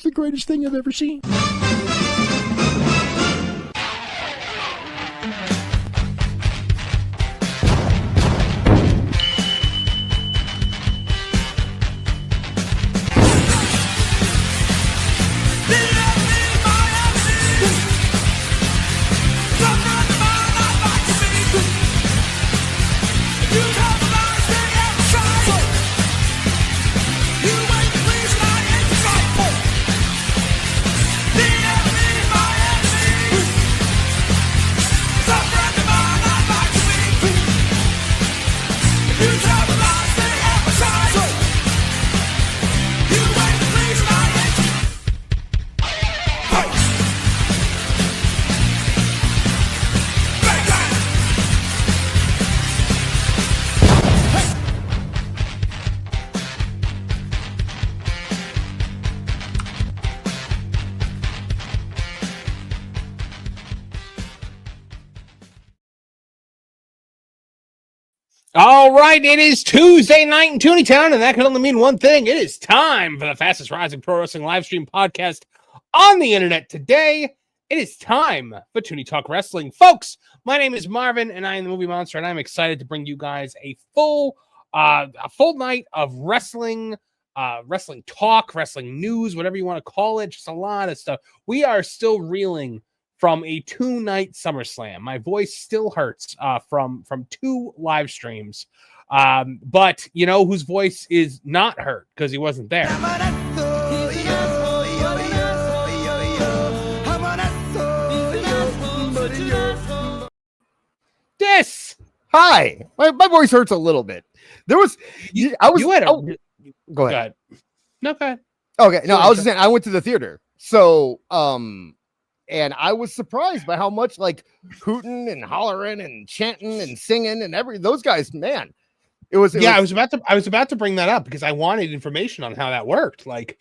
It's the greatest thing I've ever seen. All right, it is Tuesday night in Tooney Town, and that can only mean one thing. It is time for the fastest rising pro wrestling live stream podcast on the internet today. It is time for Tooney Talk Wrestling. Folks, my name is Marvin, and I am the Movie Monster, and I'm excited to bring you guys a full night of wrestling, wrestling talk, wrestling news, whatever you want to call it, just a lot of stuff. We are still reeling from a 2-night Summerslam. My voice still hurts from 2 live streams. But you know whose voice is not hurt because he wasn't there. This. Hi. My voice hurts a little bit. There was... Go ahead. No, go ahead. Okay. No, I was just saying, I went to the theater. So, and I was surprised by how much like hooting and hollering and chanting and singing and those guys, man. I was about to bring that up because I wanted information on how that worked. Like,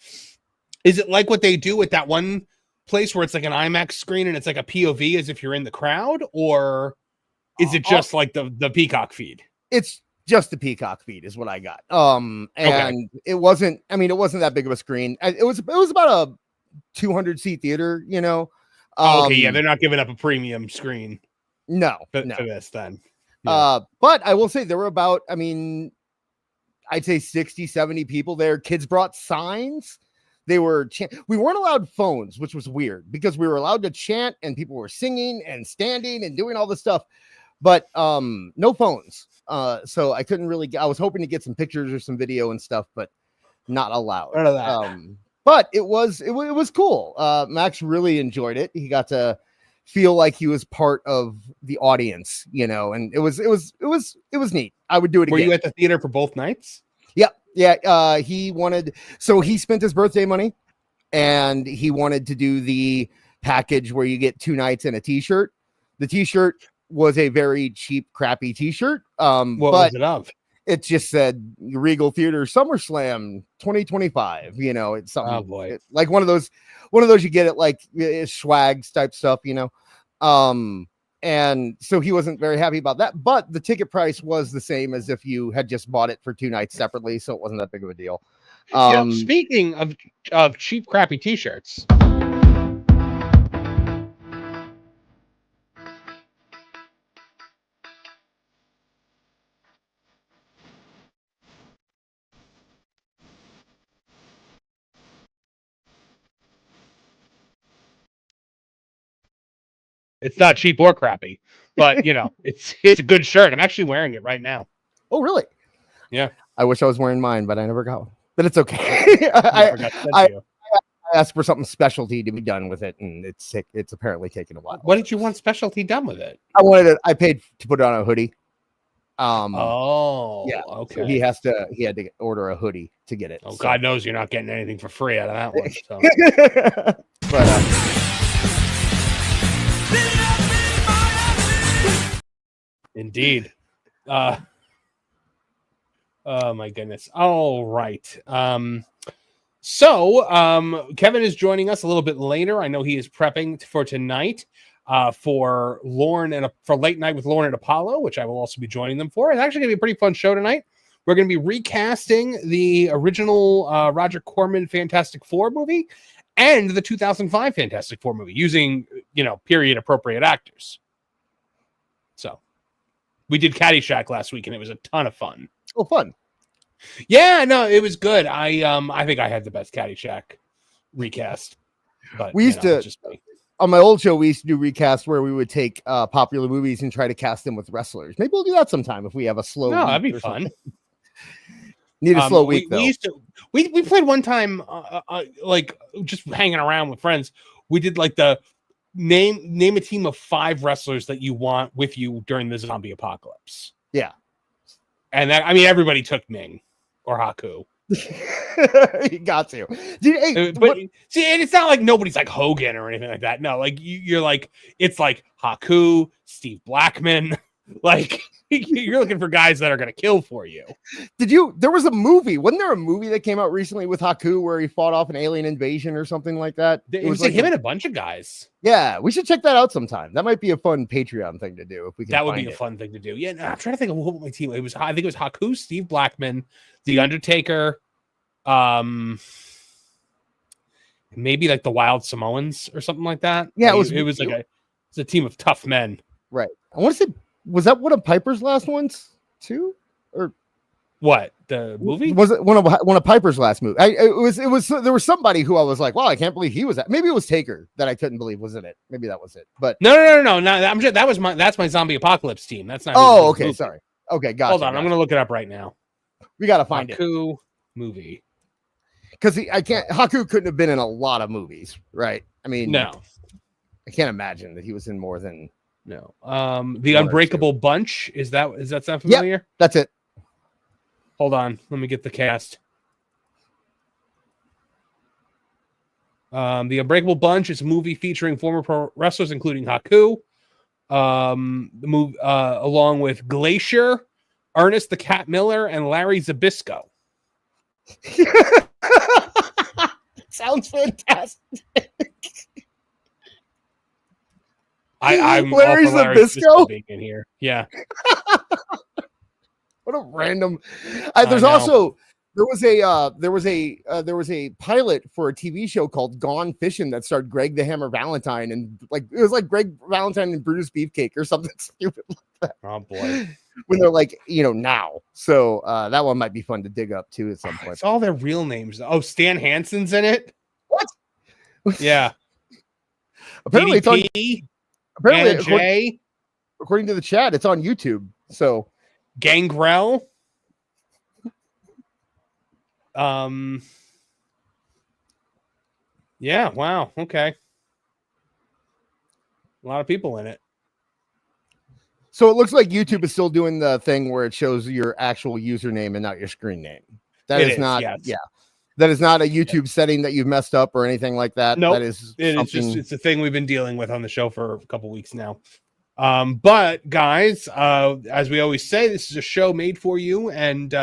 is it like what they do at that one place where it's like an IMAX screen and it's like a POV as if you're in the crowd, or is it just like the Peacock feed? It's just the Peacock feed is what I got. It wasn't that big of a screen. It was about a 200 seat theater, you know. Okay, yeah, they're not giving up a premium screen. No, for this then. Yeah. But I will say there were about, I'd say 60, 70 people there. Kids brought signs. We weren't allowed phones, which was weird because we were allowed to chant and people were singing and standing and doing all this stuff, but no phones. So I couldn't really I was hoping to get some pictures or some video and stuff, but not allowed. None of that. But it was cool. Max really enjoyed it. He got to feel like he was part of the audience, you know, and it was neat. I would do it again. Were you at the theater for both nights? Yep. Yeah. He spent his birthday money and he wanted to do the package where you get 2 nights and a t-shirt. The t-shirt was a very cheap, crappy t-shirt. What was it of? It just said Regal Theater SummerSlam 2025. You know, it's something. Oh boy, like one of those you get it like swags type stuff. You know, and so he wasn't very happy about that. But the ticket price was the same as if you had just bought it for 2 nights separately, so it wasn't that big of a deal. Speaking of cheap, crappy t-shirts. It's not cheap or crappy, but you know, it's a good shirt. I'm actually wearing it right now. Oh, really? Yeah. I wish I was wearing mine, but I never got one. But it's okay. I asked for something specialty to be done with it, and it's apparently taken a while. What did you want specialty done with it? I paid to put it on a hoodie. Yeah. Okay. So he had to order a hoodie to get it. Oh, so. God knows you're not getting anything for free out of that one. So. But indeed. Oh my goodness. All right. So Kevin is joining us a little bit later. I know he is prepping for tonight for for Late Night with Lauren and Apollo, which I will also be joining them for. It's actually going to be a pretty fun show tonight. We're going to be recasting the original Roger Corman Fantastic Four movie, and the 2005 Fantastic Four movie using, period appropriate actors. So we did Caddyshack last week and it was a ton of fun. Oh, fun. Yeah, no, it was good. I think I had the best Caddyshack recast. But we used to, on my old show, we used to do recasts where we would take popular movies and try to cast them with wrestlers. Maybe we'll do that sometime if we have a slow week. That'd be fun. Need a slow week, though. We played one time, like just hanging around with friends. We did like the name a team of 5 wrestlers that you want with you during the zombie apocalypse. Yeah. And that, I mean, everybody took Ming or Haku. You got to. Dude, but see, and it's not like nobody's like Hogan or anything like that. No, like you're like, it's like Haku, Steve Blackman. Like you're looking for guys that are going to kill for you. There was a movie. Wasn't there a movie that came out recently with Haku where he fought off an alien invasion or something like that? It was like him and a bunch of guys. Yeah, we should check that out sometime. That might be a fun Patreon thing to do if we can. That would be a fun thing to do. Yeah, no, I'm trying to think of what my team. I think it was Haku, Steve Blackman, The Undertaker, maybe like the Wild Samoans or something like that. Yeah, it was like a team of tough men. Right. I want to say, was that one of Piper's last ones too, or what, the movie? Was it one of Piper's last movie? It was there was somebody who I was like, wow, I can't believe he was that. Maybe it was Taker that I couldn't believe was in it. Maybe that was it. But no. That's my zombie apocalypse team. That's not. Oh, okay, movie. Sorry. Okay, gotcha. Hold on, I'm gonna look it up right now. We gotta find Haku movie. Because Haku couldn't have been in a lot of movies, right? I mean, no, I can't imagine that he was in more than. No. The Unbreakable Bunch, is that sound familiar? Yep, that's it. Hold on, let me get the cast. The Unbreakable Bunch is a movie featuring former pro wrestlers, including Haku. The movie, along with Glacier, Ernest the Cat Miller, and Larry Zbyszko. Sounds fantastic. I'm Larry Zbyszko being in here. Yeah. What a random. There's also there was a pilot for a TV show called Gone Fishing that starred Greg the Hammer Valentine, and like it was like Greg Valentine and Brutus Beefcake or something stupid like that. Oh boy. When they're like, now. So that one might be fun to dig up too at some point. It's all their real names. Oh, Stan Hansen's in it. What? Yeah. Apparently it's on. Apparently, according to the chat, it's on YouTube. So, Gangrel. Yeah. Wow. Okay. A lot of people in it. So it looks like YouTube is still doing the thing where it shows your actual username and not your screen name. That is not. Yes. Yeah. That is not a YouTube setting that you've messed up or anything like that. No, that is it's a thing we've been dealing with on the show for a couple weeks now. But guys, as we always say, this is a show made for you and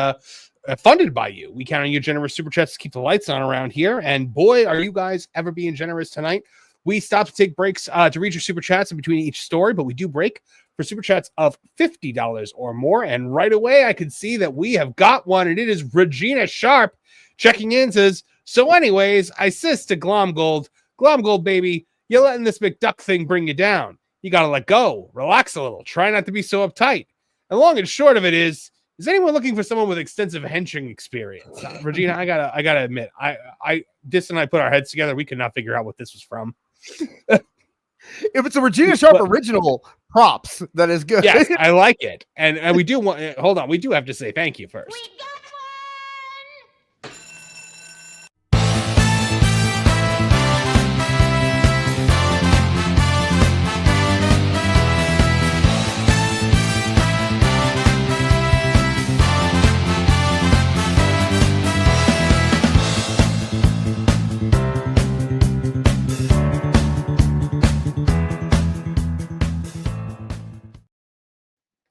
funded by you. We count on your generous super chats to keep the lights on around here. And boy, are you guys ever being generous tonight. We stop to take breaks to read your super chats in between each story, but we do break for super chats of $50 or more. And right away, I can see that we have got one, and it is Regina Sharp. Checking in says, so anyways, I says to Glomgold, baby, you're letting this McDuck thing bring you down. You got to let go, relax a little, try not to be so uptight. And long and short of it is anyone looking for someone with extensive henching experience? Regina, I gotta admit, Dis and I put our heads together. We could not figure out what this was from. If it's a Regina Sharp original, props. That is good. Yes, I like it. And we do want, hold on, we do have to say thank you first.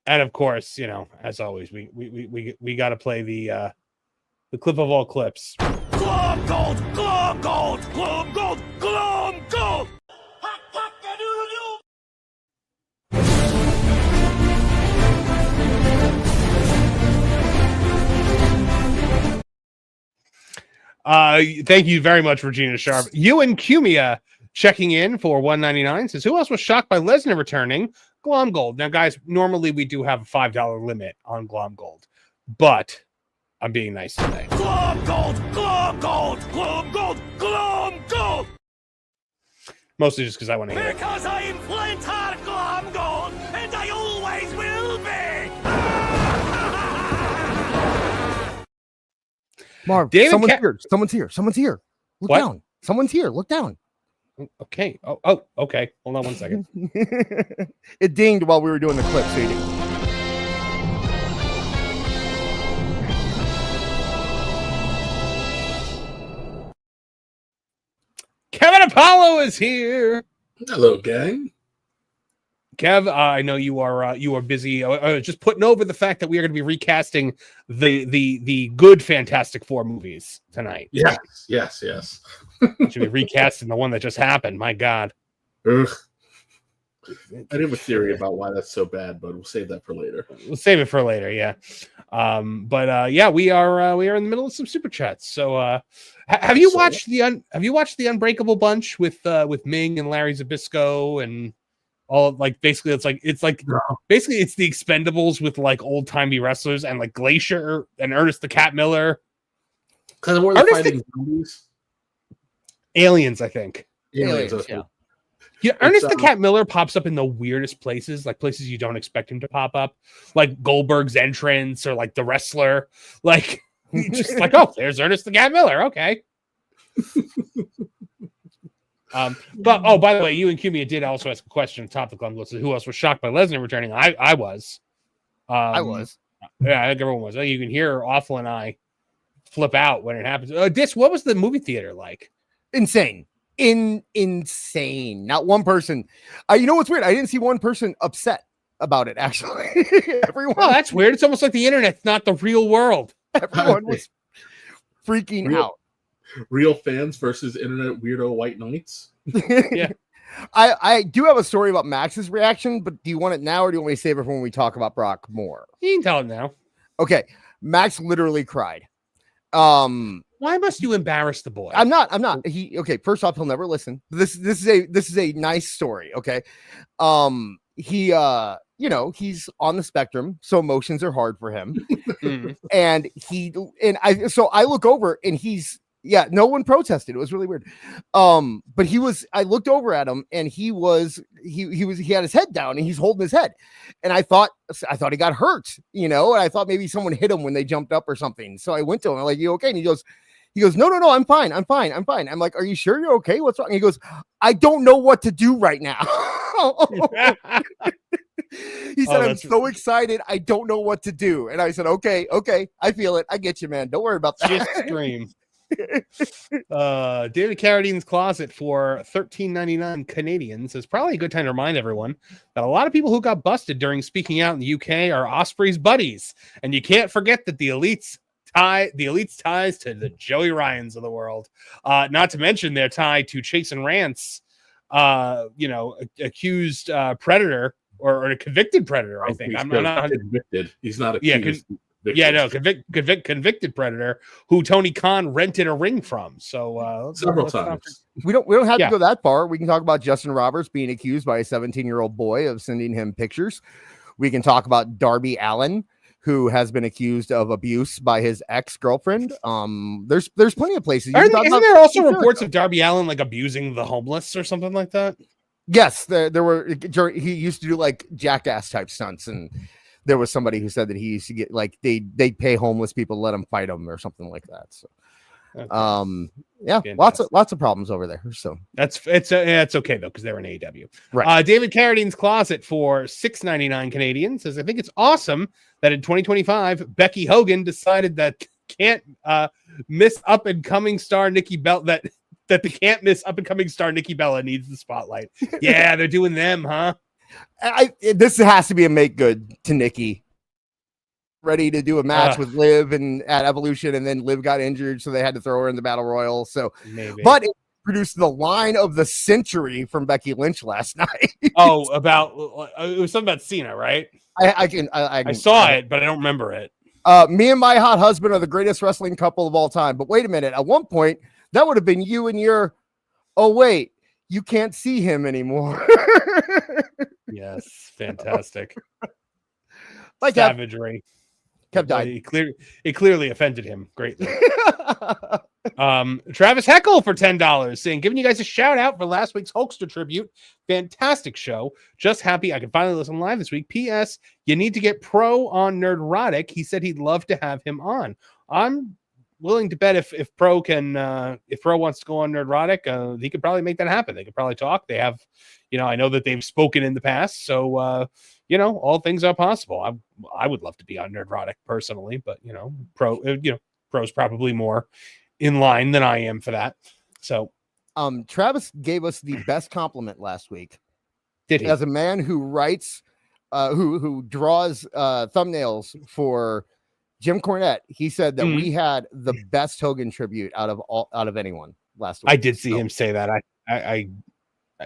And of course, as always, we got to play the clip of all clips. Glom gold, glom gold, glom gold, glom gold. Thank you very much, Regina Sharp. Ewan Cumia checking in for $1.99 says, who else was shocked by Lesnar returning? Glom Gold. Now, guys, normally we do have a $5 limit on Glom Gold, but I'm being nice today. Glom Gold! Glom Gold! Glom Gold! Glom Gold! Mostly just because I want to hear it. Because I'm Flintheart Glom Gold, and I always will be! Marv, David someone's here. Someone's here. Look What? down. Someone's here. Look down. Okay. Oh, okay. Hold on 1 second. It dinged while we were doing the clip, so you didn't. Kevin Apollo is here. Hello, gang. Kev, I know you are busy. Just putting over the fact that we are going to be recasting the good Fantastic Four movies tonight. Yes. Should be recasting the one that just happened. My God. Ugh. I have a theory about why that's so bad, but we'll save that for later. We'll save it for later. Yeah. Yeah, we are in the middle of some super chats. So, have you watched the Unbreakable Bunch with Ming and Larry Zbyszko and all, like, basically it's like basically it's the Expendables with like old timey wrestlers and like Glacier and Ernest the Cat Miller. Because we're fighting zombies. Aliens, I think. Aliens, yeah. Yeah, Ernest the Cat Miller pops up in the weirdest places, like places you don't expect him to pop up, like Goldberg's entrance or like The Wrestler. Like, just like, oh, there's Ernest the Cat Miller. Okay. But by the way, you and Cumia did also ask a question topical on who else was shocked by Lesnar returning. I was. I was. Yeah, I think everyone was. You can hear Awful and I flip out when it happens. Dis, what was the movie theater like? Insane. Insane. Not one person. You know what's weird? I didn't see one person upset about it, actually. Everyone. Oh, that's weird. It's almost like the internet's not the real world. Everyone was freaking out. Real fans versus internet weirdo white knights. Yeah. I do have a story about Max's reaction, but do you want it now or do you want me to save it for when we talk about Brock more? You can tell it now. Okay. Max literally cried. Why must you embarrass the boy? I'm not. Okay. First off, he'll never listen. This is a nice story. Okay. He's on the spectrum, so emotions are hard for him. And I look over and no one protested. It was really weird. But I looked over at him and he had his head down and he's holding his head. And I thought he got hurt, and I thought maybe someone hit him when they jumped up or something. So I went to him. I'm like, you okay? And he goes, no, I'm fine. I'm like, are you sure you're okay? What's wrong? And he goes, I don't know what to do right now. He said, I'm so excited. I don't know what to do. And I said, okay. I feel it. I get you, man. Don't worry about that. Just scream. David Carradine's Closet for $13.99 Canadian says, probably a good time to remind everyone that a lot of people who got busted during speaking out in the UK are Osprey's buddies. And you can't forget that the Elite's ties to the Joey Ryans of the world. Not to mention their tie to Chase and Rance, accused predator or a convicted predator, I think. I'm not convicted. He's not accused. Convicted predator who Tony Khan rented a ring from. So several times. We don't have to go that far. We can talk about Justin Roberts being accused by a 17-year-old boy of sending him pictures. We can talk about Darby Allin, who has been accused of abuse by his ex-girlfriend. There's plenty of places. Isn't there also reports of Darby Allin like abusing the homeless or something like that? Yes, there were. He used to do like jackass type stunts, and there was somebody who said that he used to get like they'd pay homeless people to let him fight them or something like that. So, lots of problems over there. So it's okay though because they're in AEW. Right. David Carradine's Closet for $6.99 Canadian says, I think it's awesome that in 2025 Becky Hogan decided that can't miss up and coming star Nikki Bella that the can't miss up and coming star Nikki Bella needs the spotlight. Yeah, they're doing them, huh? This has to be a make good to Nikki. Ready to do a match with Liv and at Evolution, and then Liv got injured, so they had to throw her in the Battle Royal. So, but it produced the line of the century from Becky Lynch last night. It was something about Cena, right? I saw it, but I don't remember it. Me and my hot husband are the greatest wrestling couple of all time. But wait a minute. At one point, that would have been you and your. Oh, wait. You can't see him anymore. Yes, fantastic. Like savagery. Kev died. It clearly offended him greatly. Travis Heckle for $10 saying, giving you guys a shout out for last week's Hulkster tribute. Fantastic show. Just happy I can finally listen live this week. P.S. You need to get Pro on Nerdrotic. He said he'd love to have him on. I'm willing to bet if Pro can, if Pro wants to go on Nerdrotic, he could probably make that happen. They could probably talk. They have, I know that they've spoken in the past, so all things are possible. I would love to be on Nerdrotic personally, but Pro's probably more in line than I am for that. So, Travis gave us the best compliment last week. Did he? As a man who writes, who draws thumbnails for Jim Cornette, he said that we had the best Hogan tribute out of anyone last week. I did see him say that. I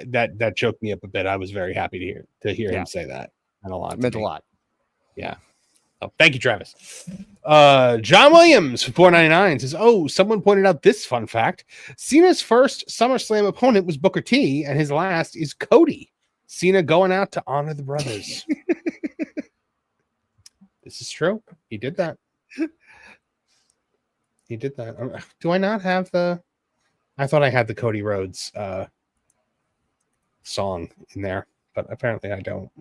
that choked me up a bit. I was very happy to hear him say that. And it meant a lot. Yeah. Oh, thank you, Travis. John Williams for $4.99 says, "Oh, someone pointed out this fun fact: Cena's first SummerSlam opponent was Booker T, and his last is Cody. Cena going out to honor the brothers." This is true. He did that. He did that. Do I not have the? I thought I had the Cody Rhodes song in there, but apparently I don't.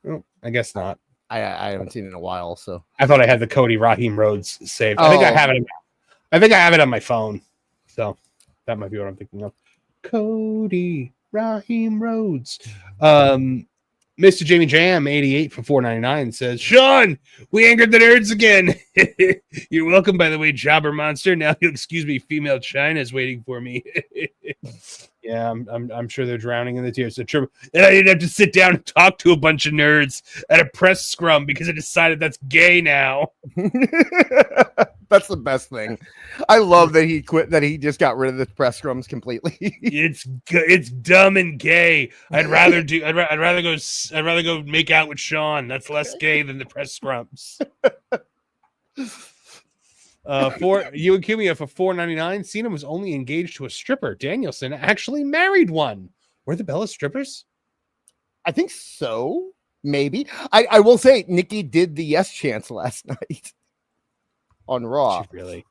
Oh, I guess not. I haven't seen it in a while, so I thought I had the Cody Raheem Rhodes saved. I think I have it. I think I have it on my phone, so that might be what I'm thinking of. Cody Raheem Rhodes. Mr. Jamie Jam 88 for $4.99 says, "Sean, we angered the nerds again." You're welcome, by the way, Jobber Monster. Now you'll excuse me, female China's waiting for me. Yeah, I'm sure they're drowning in the tears. And I didn't have to sit down and talk to a bunch of nerds at a press scrum because I decided that's gay now. That's the best thing. I love that he quit. That he just got rid of the press scrums completely. It's dumb and gay. I'd rather go make out with Sean. That's less gay than the press scrums. For you and Kimia for $4.99. Cena was only engaged to a stripper. Danielson actually married one. Were the Bellas strippers? I think so. Maybe. I will say Nikki did the yes chance last night on Raw. Really?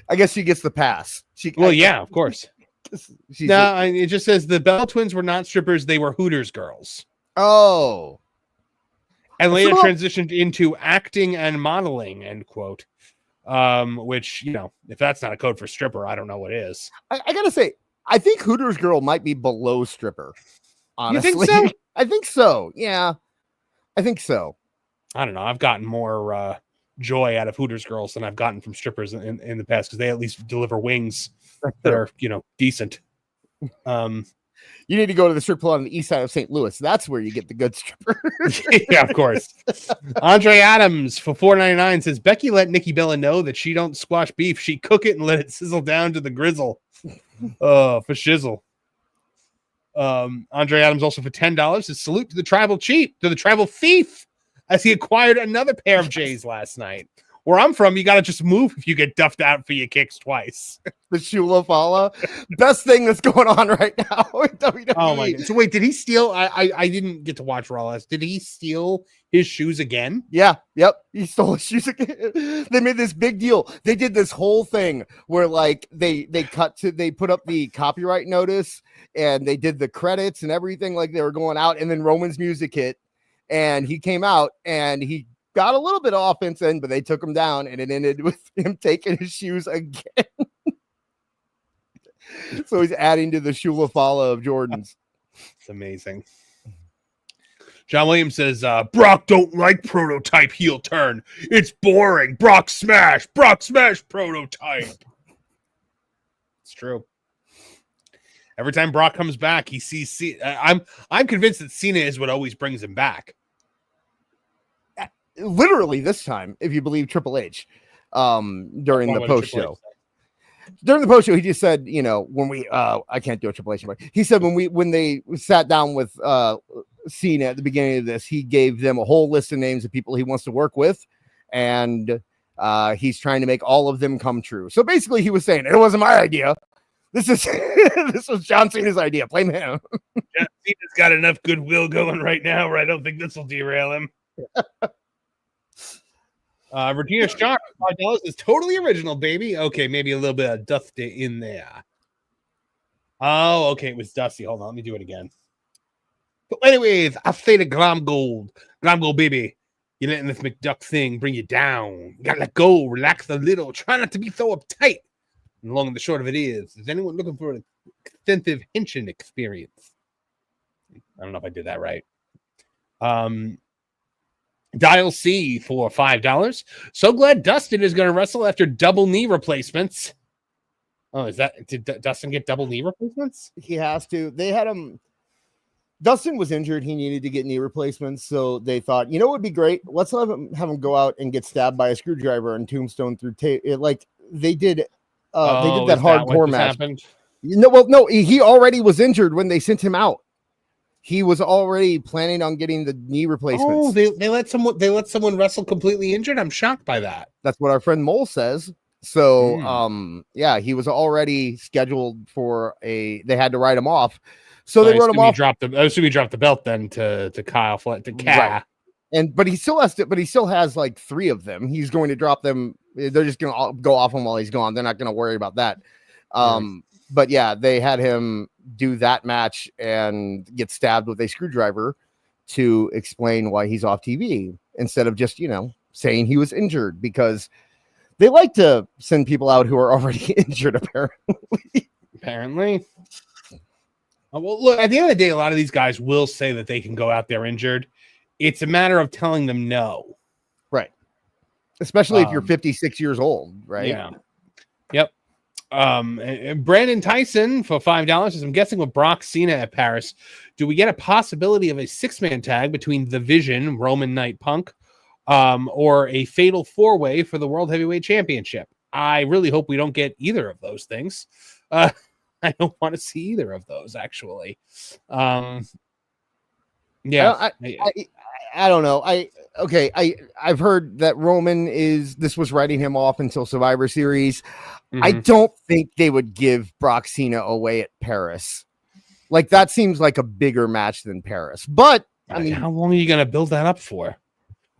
I guess she gets the pass. Yeah, of course. It just says the Bell twins were not strippers. They were Hooters girls. Oh. And later transitioned into acting and modeling, end quote. Which, if that's not a code for stripper, I don't know what is. I gotta say, I think Hooters girl might be below stripper. Honestly. You think so? I think so. Yeah. I think so. I don't know. I've gotten more joy out of Hooters girls than I've gotten from strippers in the past, because they at least deliver wings that are, decent. You need to go to the strip club on the east side of St. Louis. That's where you get the good stripper. Yeah, of course. Andre Adams for $4.99 says, "Becky let Nikki Bella know that she don't squash beef. She cook it and let it sizzle down to the grizzle." For shizzle. Andre Adams also for $10 says, "Salute to the tribal thief, as he acquired another pair of J's last night. Where I'm from, you got to just move if you get duffed out for your kicks twice." The Shula Fala. Best thing that's going on right now in WWE. Oh my God. So wait, did he steal? I didn't get to watch Raw last. Did he steal his shoes again? Yeah. Yep. He stole his shoes again. They made this big deal. They did this whole thing where they put up the copyright notice and they did the credits and everything, like they were going out, and then Roman's music hit and he came out and he got a little bit of offense in, but they took him down, and it ended with him taking his shoes again. So he's adding to the Shula Fala of Jordans. It's amazing. John Williams says, "Brock don't like prototype heel turn. It's boring. Brock smash prototype." It's true. Every time Brock comes back, he sees I'm convinced that Cena is what always brings him back. Literally this time, if you believe Triple H, during the post show. During the post show, he just said, when we I can't do a Triple H anymore. He said when they sat down with Cena at the beginning of this, he gave them a whole list of names of people he wants to work with, and he's trying to make all of them come true. So basically, he was saying it wasn't my idea. This was John Cena's idea. Blame him. John Cena's got enough goodwill going right now where I don't think this will derail him. Regina Shaw, $5 is totally original, baby. Okay, maybe a little bit of Dusty in there. Oh, okay, it was Dusty. Hold on, let me do it again. But anyways, I say to Glam Gold, baby. You're letting this McDuck thing bring you down. You gotta let go, relax a little, try not to be so uptight. And the long and the short of it is anyone looking for an extensive henshin experience? I don't know if I did that right. Dial C for $5. So glad Dustin is going to wrestle after double knee replacements. Oh, did Dustin get double knee replacements? He has to. They had him. Dustin was injured. He needed to get knee replacements. So they thought, you know, what would be great. Let's have him go out and get stabbed by a screwdriver and tombstone through tape. Like they did. They did that hardcore match. Happened? No, he already was injured when they sent him out. He was already planning on getting the knee replacements. Oh, they let someone wrestle completely injured. I'm shocked by that. That's what our friend Mole says. So, yeah, he was already scheduled for they had to write him off. So they wrote him off. I assume he dropped the belt then to Kyle to Kat. Right. But he still has like 3 of them. He's going to drop them. They're just going to go off him while he's gone. They're not going to worry about that. But yeah, they had him do that match and get stabbed with a screwdriver to explain why he's off TV instead of just, saying he was injured, because they like to send people out who are already injured, apparently. Well, look, at the end of the day, a lot of these guys will say that they can go out there injured. It's a matter of telling them no. Right. Especially if you're 56 years old, right? Yeah. Yep. Brandon Tyson for $5 says, I'm guessing with Brock Cena at Paris, do we get a possibility of a 6-man tag between The Vision, Roman Knight Punk, or a fatal 4-way for the World Heavyweight Championship? I really hope we don't get either of those things. I don't want to see either of those, actually. Yeah. I don't know. I've heard that Roman this was writing him off until Survivor Series. Mm-hmm. I don't think they would give Brock Cena away at Paris. Like, that seems like a bigger match than Paris. But I mean, how long are you going to build that up for?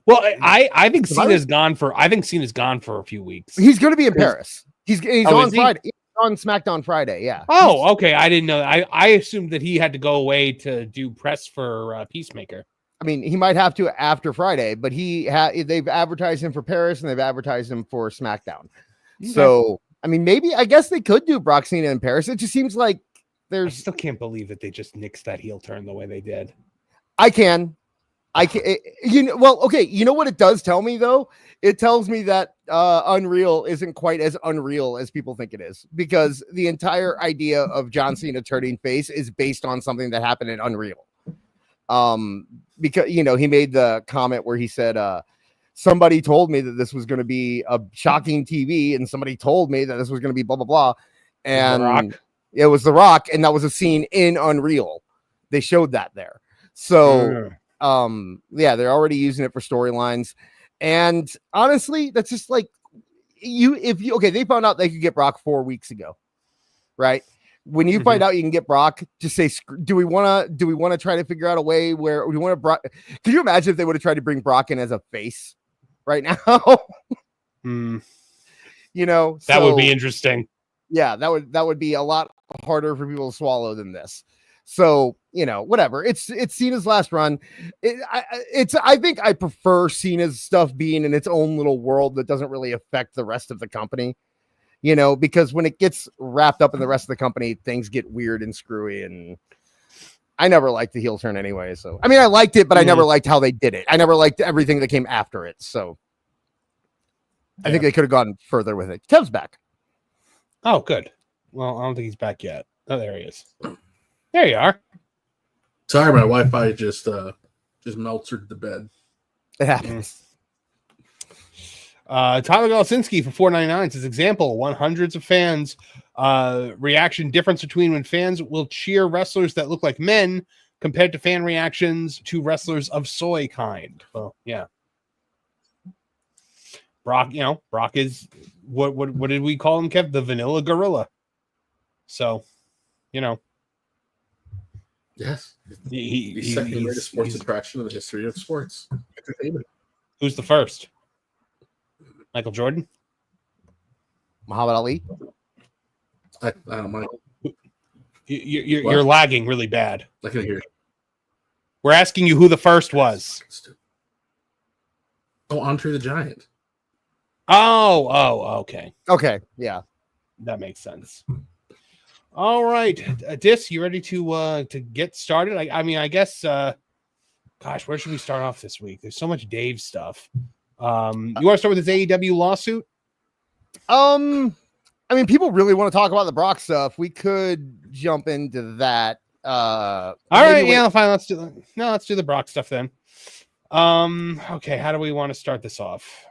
Well, I think Cena's gone for a few weeks. He's going to be in Paris. He's on Friday. He's on SmackDown Friday. Yeah. Oh, okay. I didn't know. I assumed that he had to go away to do press for Peacemaker. I mean, he might have to after Friday, but they've advertised him for Paris and they've advertised him for SmackDown. Okay. So, I mean, maybe, I guess they could do Brock Cena in Paris. It just seems like I still can't believe that they just nixed that heel turn the way they did. I can. Well, okay. You know what it does tell me, though? It tells me that Unreal isn't quite as unreal as people think it is, because the entire idea of John Cena turning face is based on something that happened in Unreal. Because, he made the comment where he said, somebody told me that this was going to be a shocking TV, and somebody told me that this was going to be blah, blah, blah. And it was The Rock. And that was a scene in Unreal. They showed that there. So, they're already using it for storylines. And honestly, that's just like they found out they could get Brock 4 weeks ago, right? When you find out you can get Brock, just say, do we want to try to figure out a way where we want to Brock? Could you imagine if they would have tried to bring Brock in as a face right now? That would be interesting. Yeah, that would be a lot harder for people to swallow than this. So, whatever. It's Cena's last run. I think I prefer Cena's stuff being in its own little world that doesn't really affect the rest of the company. Because when it gets wrapped up in the rest of the company, things get weird and screwy. And I never liked the heel turn anyway. So, I mean, I liked it, but I never liked how they did it. I never liked everything that came after it. So I think they could have gone further with it. Kev's back. Oh, good. Well, I don't think he's back yet. Oh, there he is. There you are. Sorry, my Wi-Fi just melted the bed. It happens. Tyler Galasinski for $4.99 says, example, 100s of fans reaction difference between when fans will cheer wrestlers that look like men compared to fan reactions to wrestlers of soy kind. Well, yeah. Brock is what did we call him, Kev? The vanilla gorilla. So, yes, he's second greatest sports attraction in the history of sports entertainment. Who's the first? Michael Jordan? Muhammad Ali? I don't mind. You're lagging really bad. I can hear you. We're asking you who the first was. Oh, Andre the Giant. Oh, okay. Okay, yeah. That makes sense. All right. Dis, you ready to get started? I guess, gosh, where should we start off this week? There's so much Dave stuff. You want to start with this AEW lawsuit? People really want to talk about the Brock stuff. We could jump into that. All right, yeah, fine. Let's do the Brock stuff then. Okay, how do we want to start this off?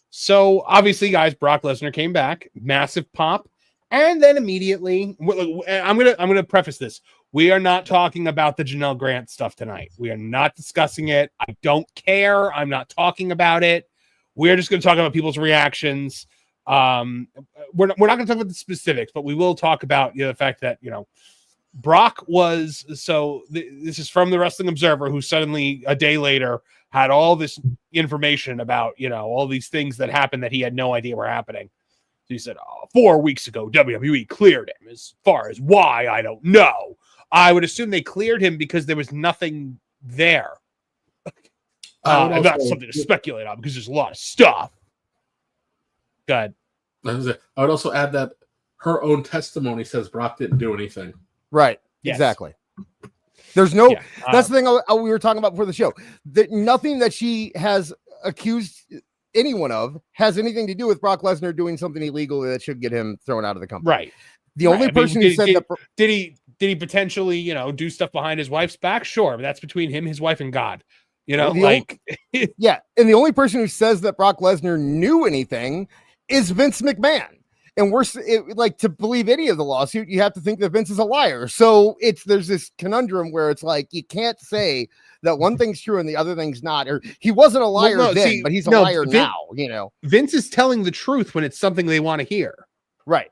So obviously, guys, Brock Lesnar came back, massive pop, and then immediately, I'm gonna preface this. We are not talking about the Janelle Grant stuff tonight. We are not discussing it. I don't care. I'm not talking about it. We're just going to talk about people's reactions. We're not going to talk about the specifics, but we will talk about the fact that Brock was this is from the Wrestling Observer, who suddenly a day later had all this information about all these things that happened that he had no idea were happening. So he said 4 weeks ago WWE cleared him. As far as why, I don't know. I would assume they cleared him because there was nothing there. And that's something to speculate on because there's a lot of stuff. Go ahead. I would also add that her own testimony says Brock didn't do anything. Right. Yes. Exactly. There's no. Yeah. That's the thing we were talking about before the show. That nothing that she has accused anyone of has anything to do with Brock Lesnar doing something illegal that should get him thrown out of the company. Right. The only person who said that. Did he potentially do stuff behind his wife's back? Sure, but that's between him, his wife, and God. Yeah, and the only person who says that Brock Lesnar knew anything is Vince McMahon. And to believe any of the lawsuit, you have to think that Vince is a liar. So there's this conundrum where it's like you can't say that one thing's true and the other thing's not. Or he wasn't a liar but he's a liar now. Vince is telling the truth when it's something they want to hear. Right.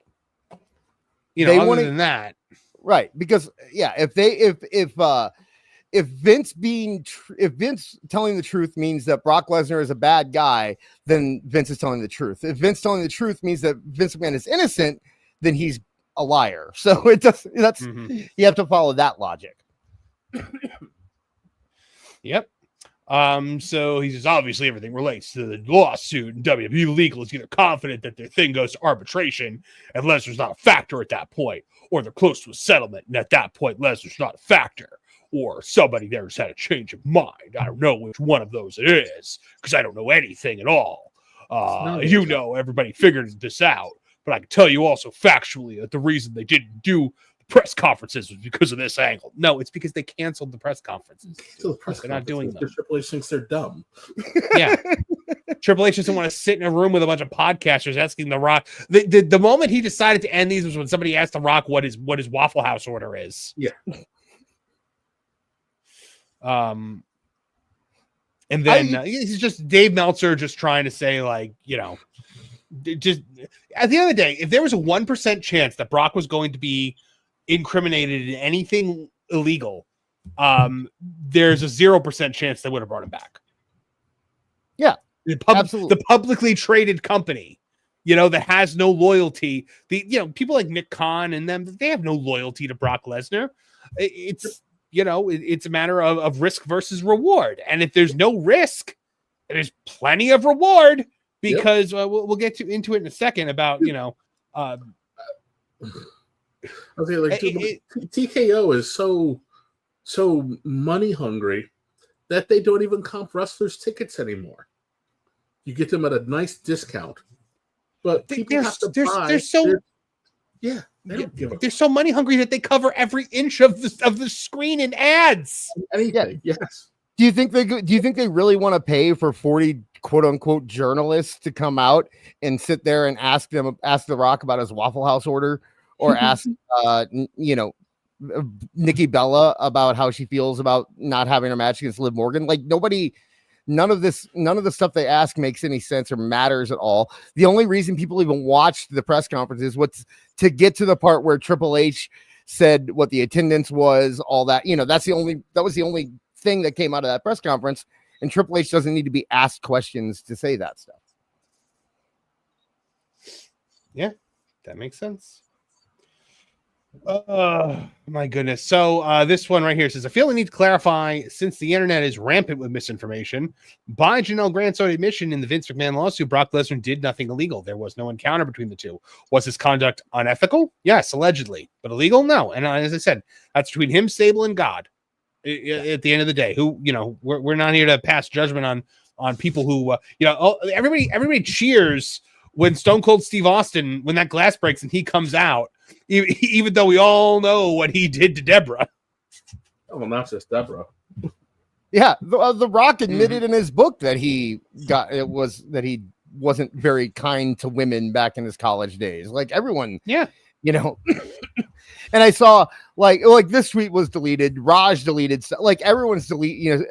Other than that, right? Because if Vince telling the truth means that Brock Lesnar is a bad guy, then Vince is telling the truth. If Vince telling the truth means that Vince McMahon is innocent, then he's a liar. So you have to follow that logic. Yep. So he says, obviously everything relates to the lawsuit, and WWE legal is either confident that their thing goes to arbitration and Lesnar's not a factor at that point, or they're close to a settlement, and at that point Lesnar's not a factor. Or somebody there has had a change of mind. I don't know which one of those it is because I don't know anything at all. Everybody figured this out, but I can tell you also factually that the reason they didn't do the press conferences was because of this angle. No, it's because they canceled the press conferences. They're not doing them. Triple H thinks they're dumb. Yeah. Triple H doesn't want to sit in a room with a bunch of podcasters asking The Rock. The moment he decided to end these was when somebody asked The Rock what his Waffle House order is. Yeah. And then he's just Dave Meltzer just trying to say just at the end of the day, if there was a 1% chance that Brock was going to be incriminated in anything illegal, there's a 0% chance they would have brought him back. Yeah, absolutely. The publicly traded company, that has no loyalty. People like Nick Khan and them, they have no loyalty to Brock Lesnar. It's a matter of risk versus reward. And if there's no risk, there's plenty of reward because we'll get into it in a second about, TKO is so money hungry that they don't even comp wrestlers tickets anymore. You get them at a nice discount, but people have to buy. They're so money hungry that they cover every inch of the screen in ads. Anything, yes. Do you think they really want to pay for 40 quote unquote journalists to come out and sit there and ask The Rock about his Waffle House order, or ask Nikki Bella about how she feels about not having a match against Liv Morgan? Like nobody. None of the stuff they ask makes any sense or matters at all. The only reason people even watched the press conference is to get to the part where Triple H said what the attendance was, all that. That was the only thing that came out of that press conference. And Triple H doesn't need to be asked questions to say that stuff. Yeah, that makes sense. My goodness. So this one right here says, I feel the need to clarify, since the internet is rampant with misinformation, by Janelle Grant's own admission in the Vince McMahon lawsuit, Brock Lesnar did nothing illegal. There was no encounter between the two. Was his conduct unethical? Yes, allegedly. But illegal? No. And as I said, that's between him, Sable, and God. At the end of the day, who, we're not here to pass judgment on people who, everybody cheers when Stone Cold Steve Austin, when that glass breaks and he comes out, even though we all know what he did to Deborah. Oh, well, not just Deborah. Yeah, the Rock admitted in his book that he wasn't very kind to women back in his college days. Like everyone, And I saw like this tweet was deleted. Raj deleted stuff. Like everyone's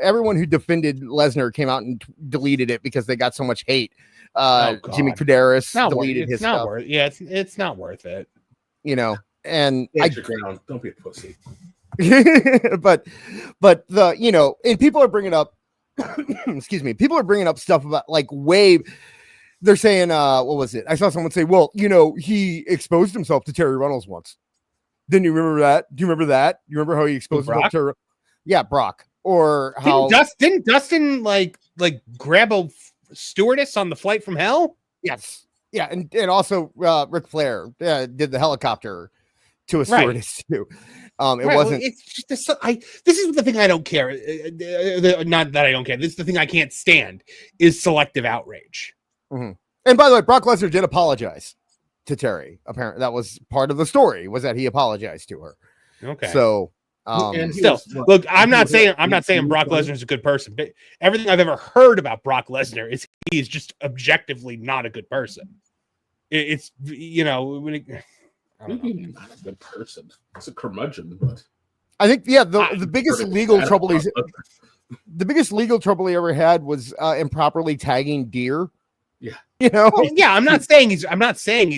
everyone who defended Lesnar came out and deleted it because they got so much hate. Jimmy Kuderis deleted his stuff. It's not worth it. And don't be a pussy. but and people are bringing up excuse me, people are bringing up stuff about like they're saying what was it? I saw someone say, well, he exposed himself to Terry Reynolds once. Didn't you remember that? Do you remember that? You remember how he exposed himself to Brock? Or how didn't Dustin like grab a stewardess on the flight from hell? Yes. Yeah, and also Ric Flair did the helicopter to a stewardess too. It wasn't. It's just this is the thing I don't care. Not that I don't care. This is the thing I can't stand is selective outrage. Mm-hmm. And by the way, Brock Lesnar did apologize to Terry. Apparently, that was part of the story. Was that he apologized to her? Okay. So. Look, I'm not saying Brock Lesnar is a good person, but everything I've ever heard about Brock Lesnar is he's just objectively not a good person. It's maybe not a good person. It's a curmudgeon, but I think the biggest legal trouble he ever had was improperly tagging deer. Yeah. I'm not saying he's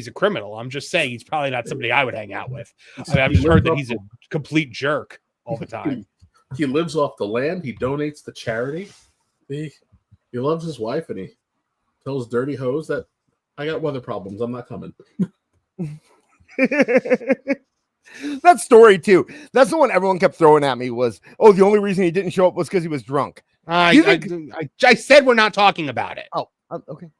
a criminal. I'm just saying he's probably not somebody I would hang out with. I've just heard that he's a complete jerk all the time. He lives off the land. He donates to charity. He loves his wife, and he tells dirty hoes that I got weather problems. I'm not coming. That story too. That's the one everyone kept throwing at me was, the only reason he didn't show up was because he was drunk. I said we're not talking about it. Oh, okay.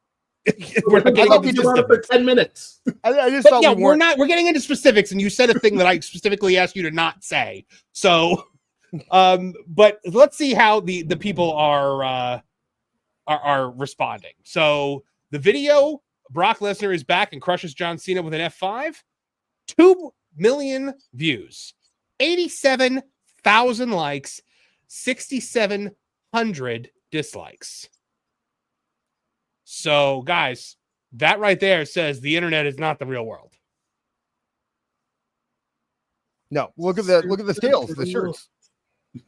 We're not getting into for 10 minutes. I just thought we're not. We're getting into specifics, and you said a thing that I specifically asked you to not say. So, but let's see how the people are responding. So the video: Brock Lesnar is back and crushes John Cena with an F5. 2 million views, 87,000 likes, 6,700 dislikes. So, guys, that right there says the internet is not the real world. No, look at the scales, the shirts.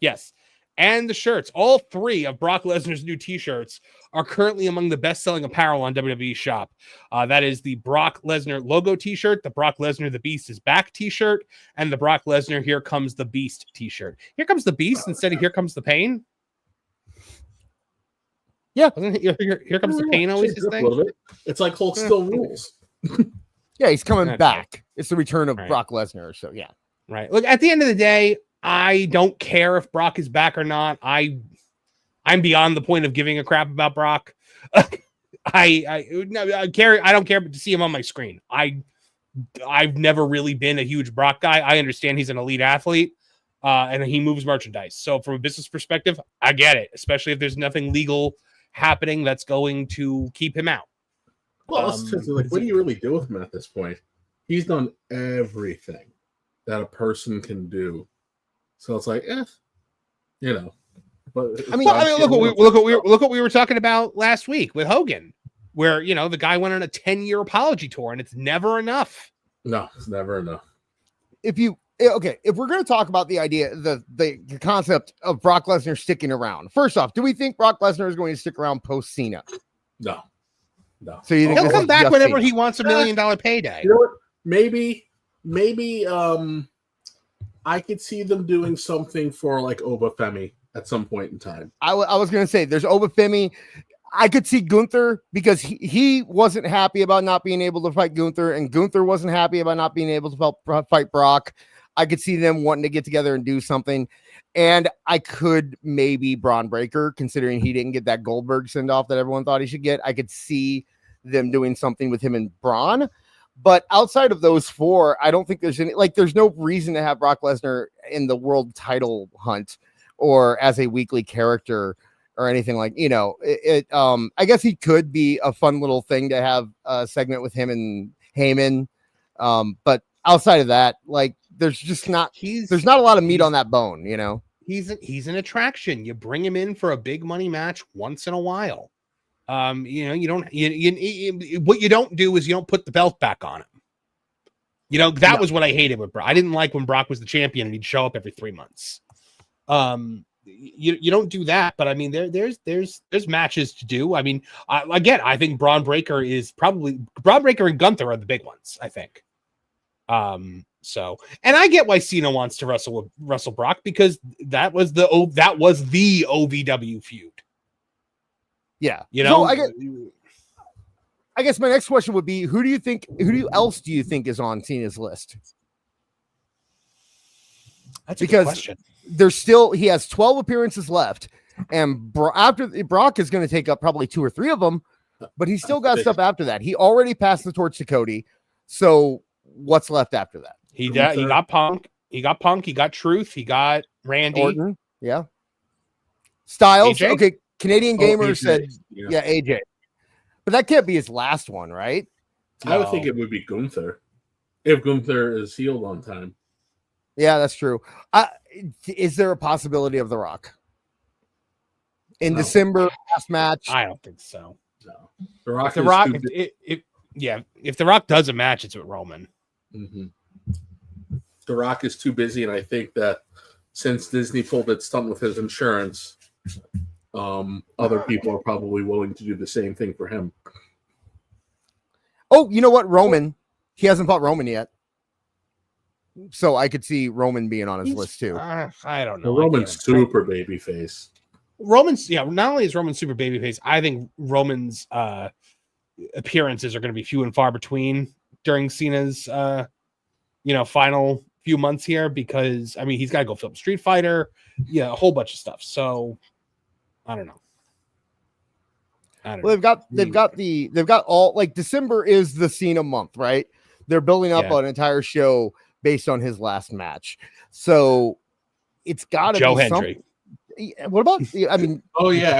Yes, and the shirts. All 3 of Brock Lesnar's new T-shirts are currently among the best-selling apparel on WWE Shop. That is the Brock Lesnar logo T-shirt, the Brock Lesnar The Beast is Back T-shirt, and the Brock Lesnar Here Comes the Beast T-shirt. Here comes the Beast instead of Here Comes the Pain. Yeah, here comes the pain. Always his thing. It's like Hulk still rules. Yeah, he's coming back. It's the return of Brock Lesnar. So yeah, right. Look, at the end of the day, I don't care if Brock is back or not. I'm beyond the point of giving a crap about Brock. I don't care to see him on my screen. I've never really been a huge Brock guy. I understand he's an elite athlete. And he moves merchandise. So from a business perspective, I get it, especially if there's nothing legal happening that's going to keep him out. Well, what do you really do with him at this point? He's done everything that a person can do. So it's like, But look what we were talking about last week with Hogan, where the guy went on a 10-year apology tour, and it's never enough. No, it's never enough. If you okay, if we're going to talk about the idea, the concept of Brock Lesnar sticking around, first off, do we think Brock Lesnar is going to stick around post Cena? No. So you think He'll come back whenever he wants $1 million payday. You know what? Maybe I could see them doing something for like Obafemi at some point in time. I was going to say there's Obafemi. I could see Gunther because he wasn't happy about not being able to fight Gunther, and Gunther wasn't happy about not being able to fight Brock. I could see them wanting to get together and do something. And I could maybe Braun Breaker, considering he didn't get that Goldberg send-off that everyone thought he should get. I could see them doing something with him and Braun. But outside of those four, I don't think there's there's no reason to have Brock Lesnar in the world title hunt or as a weekly character or anything I guess he could be a fun little thing to have a segment with him and Heyman. But outside of that, there's not a lot of meat on that bone, He's an attraction. You bring him in for a big money match once in a while. What you don't do is you don't put the belt back on him. That was what I hated with Brock. I didn't like when Brock was the champion and he'd show up every 3 months. You don't do that, but I mean, there's matches to do. I mean, I think Braun Breaker and Gunther are the big ones, I think. So, and I get why Cena wants to wrestle Brock because that was the OVW feud. Yeah. So I guess my next question would be, who else do you think is on Cena's list? That's a good question. He has 12 appearances left, and after Brock is going to take up probably 2 or 3 of them, but he's still got stuff after that. He already passed the torch to Cody. So what's left after that? He got Punk. He got Truth. He got Randy. Orton. Yeah. Styles. AJ? Okay. Canadian Gamer AJ. said, yeah, AJ. But that can't be his last one, right? I would think it would be Gunther if Gunther is healed on time. Yeah, that's true. Is there a possibility of The Rock in December last match? I don't think so. No. If The Rock does a match, it's with Roman. Mm-hmm. The Rock is too busy, and I think that since Disney pulled its stunt with his insurance, other people are probably willing to do the same thing for him. Oh, you know what? Roman. He hasn't fought Roman yet. So I could see Roman being on his list too. I don't know. Roman's super babyface. Not only is Roman super babyface, I think Roman's appearances are going to be few and far between during Cena's final few months here because I mean he's got to go film Street Fighter, a whole bunch of stuff. So I don't know. Well, they've got all December is the Cena month, right? They're building up an entire show based on his last match. So it's got to be Joe Hendry. What about, I mean, oh yeah,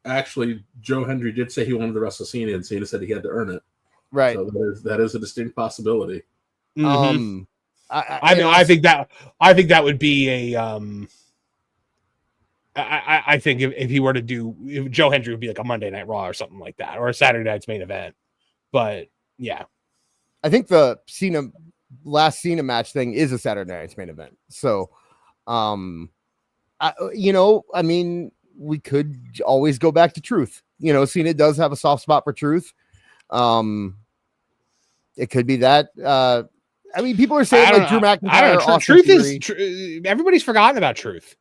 actually Joe Hendry did say he wanted to wrestle Cena and Cena said he had to earn it. Right. So that is a distinct possibility. Mm-hmm. I think that would be a I think if he were to if Joe Hendry would be like a Monday Night Raw or something like that, or a Saturday Night's Main Event. But yeah, I think the last Cena match thing is a Saturday Night's Main Event. So, I mean, we could always go back to Truth. Cena does have a soft spot for Truth. It could be that. I mean, people are saying Drew McIntyre. Truth is everybody's forgotten about Truth.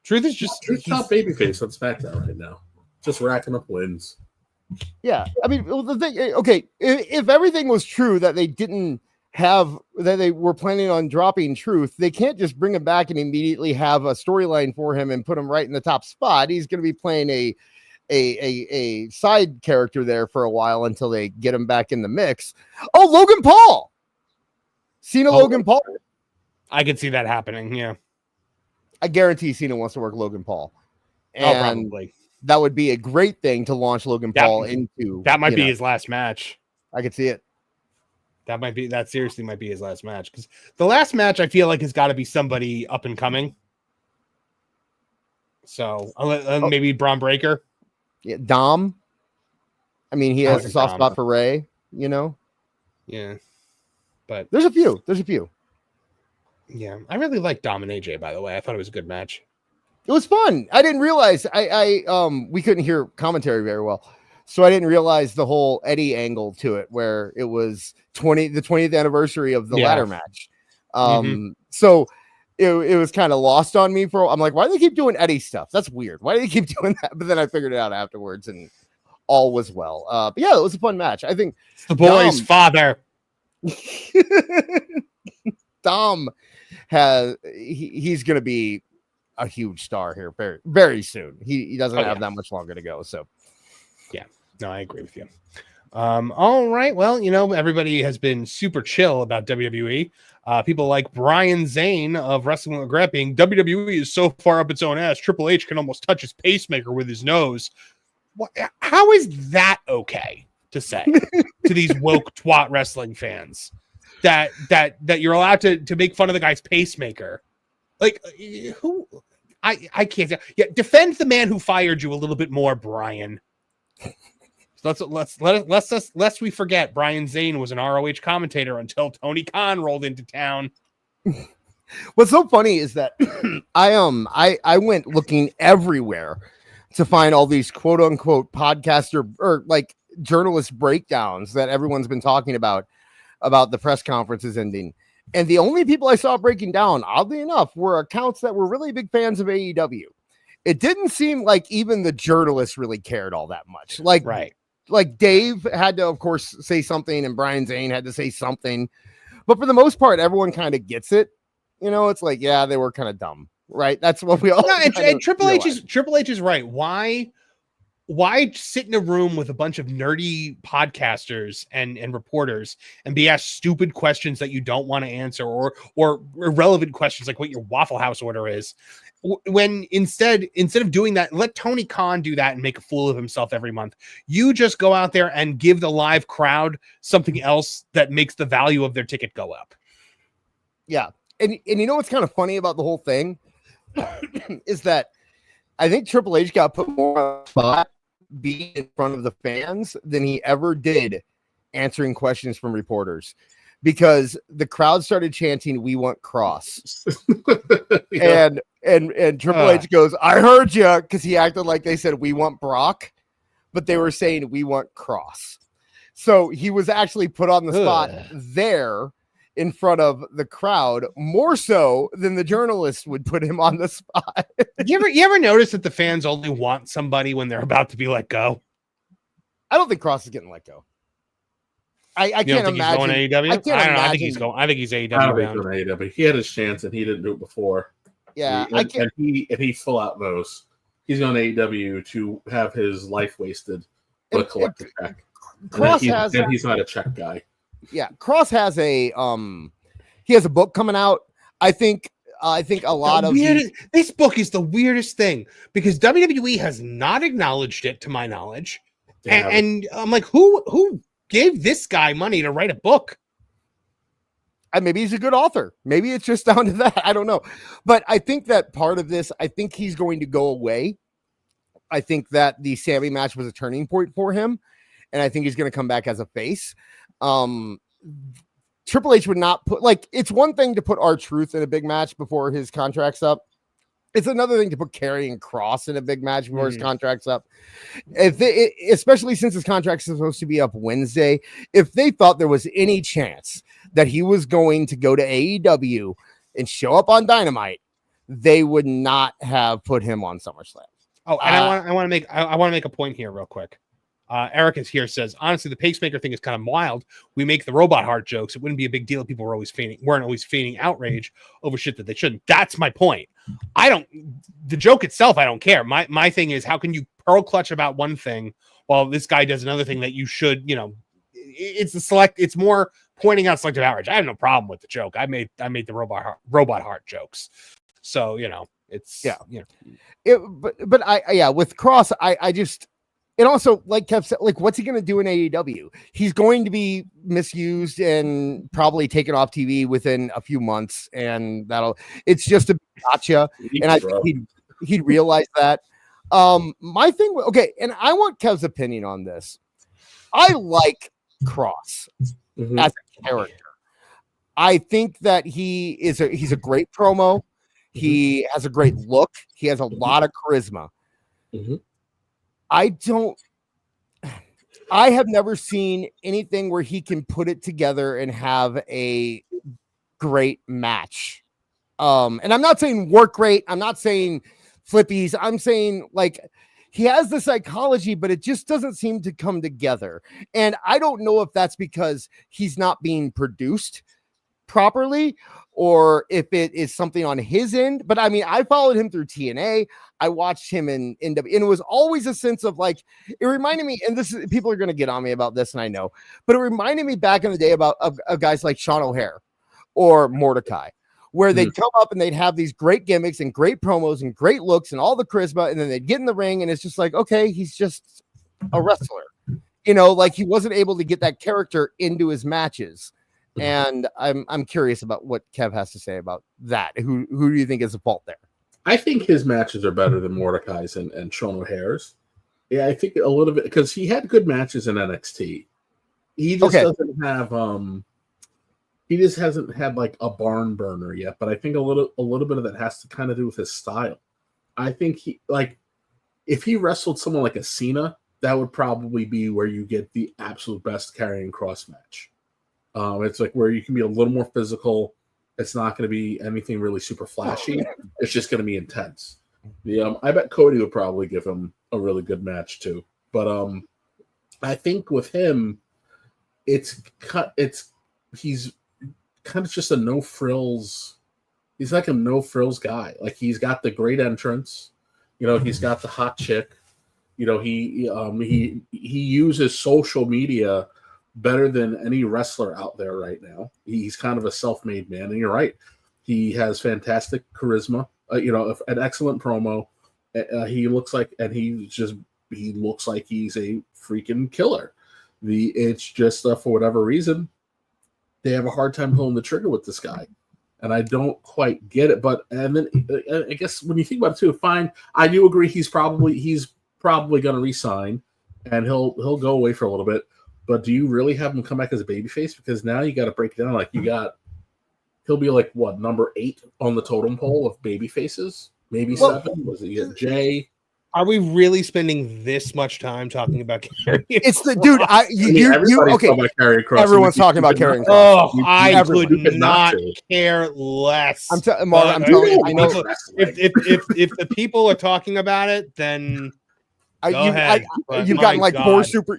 Truth is just Truth's not babyface on SmackDown right now. Just racking up wins. Yeah, I mean, the thing. Okay, if everything was true that they were planning on dropping Truth, they can't just bring him back and immediately have a storyline for him and put him right in the top spot. He's going to be playing a side character there for a while until they get him back in the mix. Oh, Logan Paul. Logan Paul. I could see that happening. Yeah. I guarantee Cena wants to work Logan Paul. And probably. That would be a great thing to launch Logan Paul into. That might be his last match. I could see it. That seriously might be his last match. Because the last match I feel like has got to be somebody up and coming. So maybe Braun Breaker. Yeah, Dom. I mean, he has a soft spot for Ray, Yeah. But there's a few. Yeah, I really like Dom and AJ, by the way. I thought it was a good match. It was fun. I didn't realize we couldn't hear commentary very well. So I didn't realize the whole Eddie angle to it, where it was the 20th anniversary of the ladder match. So it was kind of lost on me I'm like, why do they keep doing Eddie stuff? That's weird. Why do they keep doing that? But then I figured it out afterwards and all was well. But yeah, it was a fun match. I think it's the boy's father. Dom he's going to be a huge star here very, very soon. He doesn't have that much longer to go. So yeah, no, I agree with you. All right. Well, everybody has been super chill about WWE. People like Brian Zane of Wrestling with Regret being WWE is so far up its own ass. Triple H can almost touch his pacemaker with his nose. How is that okay to say to these woke twat wrestling fans that you're allowed to make fun of the guy's pacemaker? Like, who? I can't. Yeah, defend the man who fired you a little bit more, Brian. Lest we forget, Brian Zane was an ROH commentator until Tony Khan rolled into town. What's so funny is that I went looking everywhere to find all these quote unquote podcaster or like journalist breakdowns that everyone's been talking about the press conferences ending. And the only people I saw breaking down, oddly enough, were accounts that were really big fans of AEW. It didn't seem like even the journalists really cared all that much. Like Dave had to, of course, say something, and Brian Zane had to say something. But for the most part, everyone kind of gets it. It's like, yeah, they were kind of dumb, right? That's what we all. No, and Triple H is right. Why sit in a room with a bunch of nerdy podcasters and reporters and be asked stupid questions that you don't want to answer or irrelevant questions like what your Waffle House order is, when instead of doing that, let Tony Khan do that and make a fool of himself every month. You just go out there and give the live crowd something else that makes the value of their ticket go up. Yeah. And what's kind of funny about the whole thing is that I think Triple H got put more on the spot being in front of the fans than he ever did answering questions from reporters, because the crowd started chanting, "We want Cross." Yeah. And Triple H goes, "I heard you," because he acted like they said, "We want Brock," but they were saying, "We want Cross." So he was actually put on the spot there in front of the crowd, more so than the journalists would put him on the spot. You ever notice that the fans only want somebody when they're about to be let go? I don't think Cross is getting let go. I can't imagine. He's going AEW? I don't know. I think he's going. I think he's AEW. I don't think he's going AEW. He had his chance and he didn't do it before. Yeah, he full out knows he's going to AEW to have his life wasted, but collect a check. And he's not a check guy. Yeah, Cross has he has a book coming out. I think a lot of this book is the weirdest thing because WWE has not acknowledged it to my knowledge, and I'm like, who gave this guy money to write a book? Maybe he's a good author. Maybe it's just down to that. I don't know, but I think that part of this, I think he's going to go away. I think that the Sammy match was a turning point for him, and I think he's going to come back as a face. Triple H would not put, like, it's one thing to put R-Truth in a big match before his contract's up. It's another thing to put Karrion Kross in a big match before his contract's up. Especially since his contract is supposed to be up Wednesday. If they thought there was any chance that he was going to go to AEW and show up on Dynamite, they would not have put him on SummerSlam. Oh, and I want to make a point here real quick. Eric is here, says, honestly, the pacemaker thing is kind of wild. We make the robot heart jokes. It wouldn't be a big deal if people weren't always feigning outrage over shit that they shouldn't. That's my point. The joke itself, I don't care. My thing is, how can you pearl clutch about one thing while this guy does another thing that you should, it's more pointing out selective outrage. I have no problem with the joke. I made the robot heart jokes. So, it's, with Cross, I just, and also, like Kev said, like, what's he going to do in AEW? He's going to be misused and probably taken off TV within a few months, and it's just a gotcha. And I think he'd realize that. My thing, okay, and I want Kev's opinion on this. I like Cross as a character. I think that he's a great promo. He has a great look. He has a lot of charisma. Mm-hmm. I have never seen anything where he can put it together and have a great match. And I'm not saying work rate. I'm not saying flippies. I'm saying like he has the psychology, but it just doesn't seem to come together. And I don't know if that's because he's not being produced properly or if it is something on his end. But I mean, I followed him through TNA. I watched him in NW, and it was always a sense of like, it reminded me, and this is, people are going to get on me about this, and I know, but it reminded me back in the day about of guys like Sean O'Hare or Mordecai, where they'd come up and they'd have these great gimmicks and great promos and great looks and all the charisma, and then they'd get in the ring and it's just like, okay, he's just a wrestler, you know, like he wasn't able to get that character into his matches. And I'm curious about what Kev has to say about that. Who do you think is the fault there? I think his matches are better than Mordecai's and Sean O'Hare's. Yeah, I think a little bit because he had good matches in NXT. He just doesn't have he just hasn't had like a barn burner yet. But I think a little bit of that has to kind of do with his style. I think he like if he wrestled someone like a Cena, that would probably be where you get the absolute best carrying cross match. It's like where you can be a little more physical. It's not going to be anything really super flashy. It's just going to be intense. I bet Cody would probably give him a really good match too. But I think with him, he's kind of just a no frills. He's like a no frills guy. Like he's got the great entrance. You know, he's got the hot chick. You know, he uses social media better than any wrestler out there right now. He's kind of a self-made man, and you're right. He has fantastic charisma. An excellent promo. He looks like he's a freaking killer. It's just for whatever reason they have a hard time pulling the trigger with this guy, and I don't quite get it. But and then I guess when you think about it too, fine. I do agree. He's probably going to resign, and he'll go away for a little bit. But do you really have him come back as a babyface? Because now you got to break it down. Like he'll be like what, number 8 on the totem pole of babyfaces? Maybe 7. Was it Jay? Are we really spending this much time talking about Karrion? It's the dude. Everyone's talking about Karrion. Oh, I could not care less. I'm telling you. I know if the people are talking about it, then. You've gotten like 4 super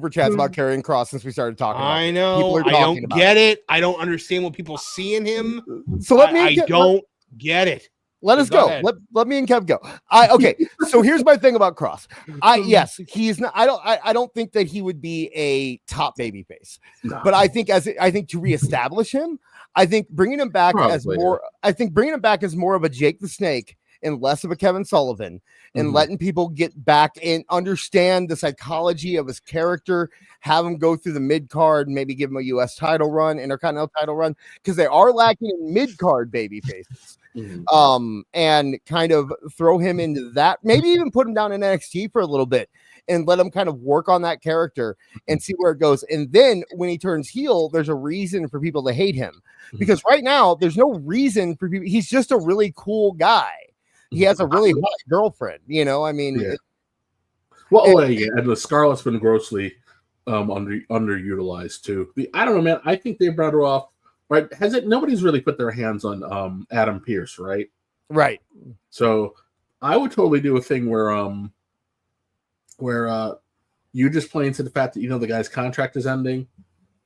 chats about Karrion Kross since we started talking. I know. I don't get it. I don't understand what people see in him. So I don't get it. Let us go. Let me and Kev go. So here's my thing about Kross. Yes, he's not. I don't think that he would be a top babyface, but I think to reestablish him, I think bringing him back as more of a Jake the Snake and less of a Kevin Sullivan, and letting people get back and understand the psychology of his character, have him go through the mid-card, maybe give him a U.S. title run, Intercontinental title run, because they are lacking in mid-card baby faces. And kind of throw him into that, maybe even put him down in NXT for a little bit and let him kind of work on that character and see where it goes. And then when he turns heel, there's a reason for people to hate him, because right now there's no reason for people. He's just a really cool guy. He has a really hot girlfriend, you know. I mean, and the Scarlett's been grossly underutilized too. I don't know, man. I think they're better off. Right? Nobody's really put their hands on Adam Pearce, right? Right. So I would totally do a thing where you just play into the fact that the guy's contract is ending.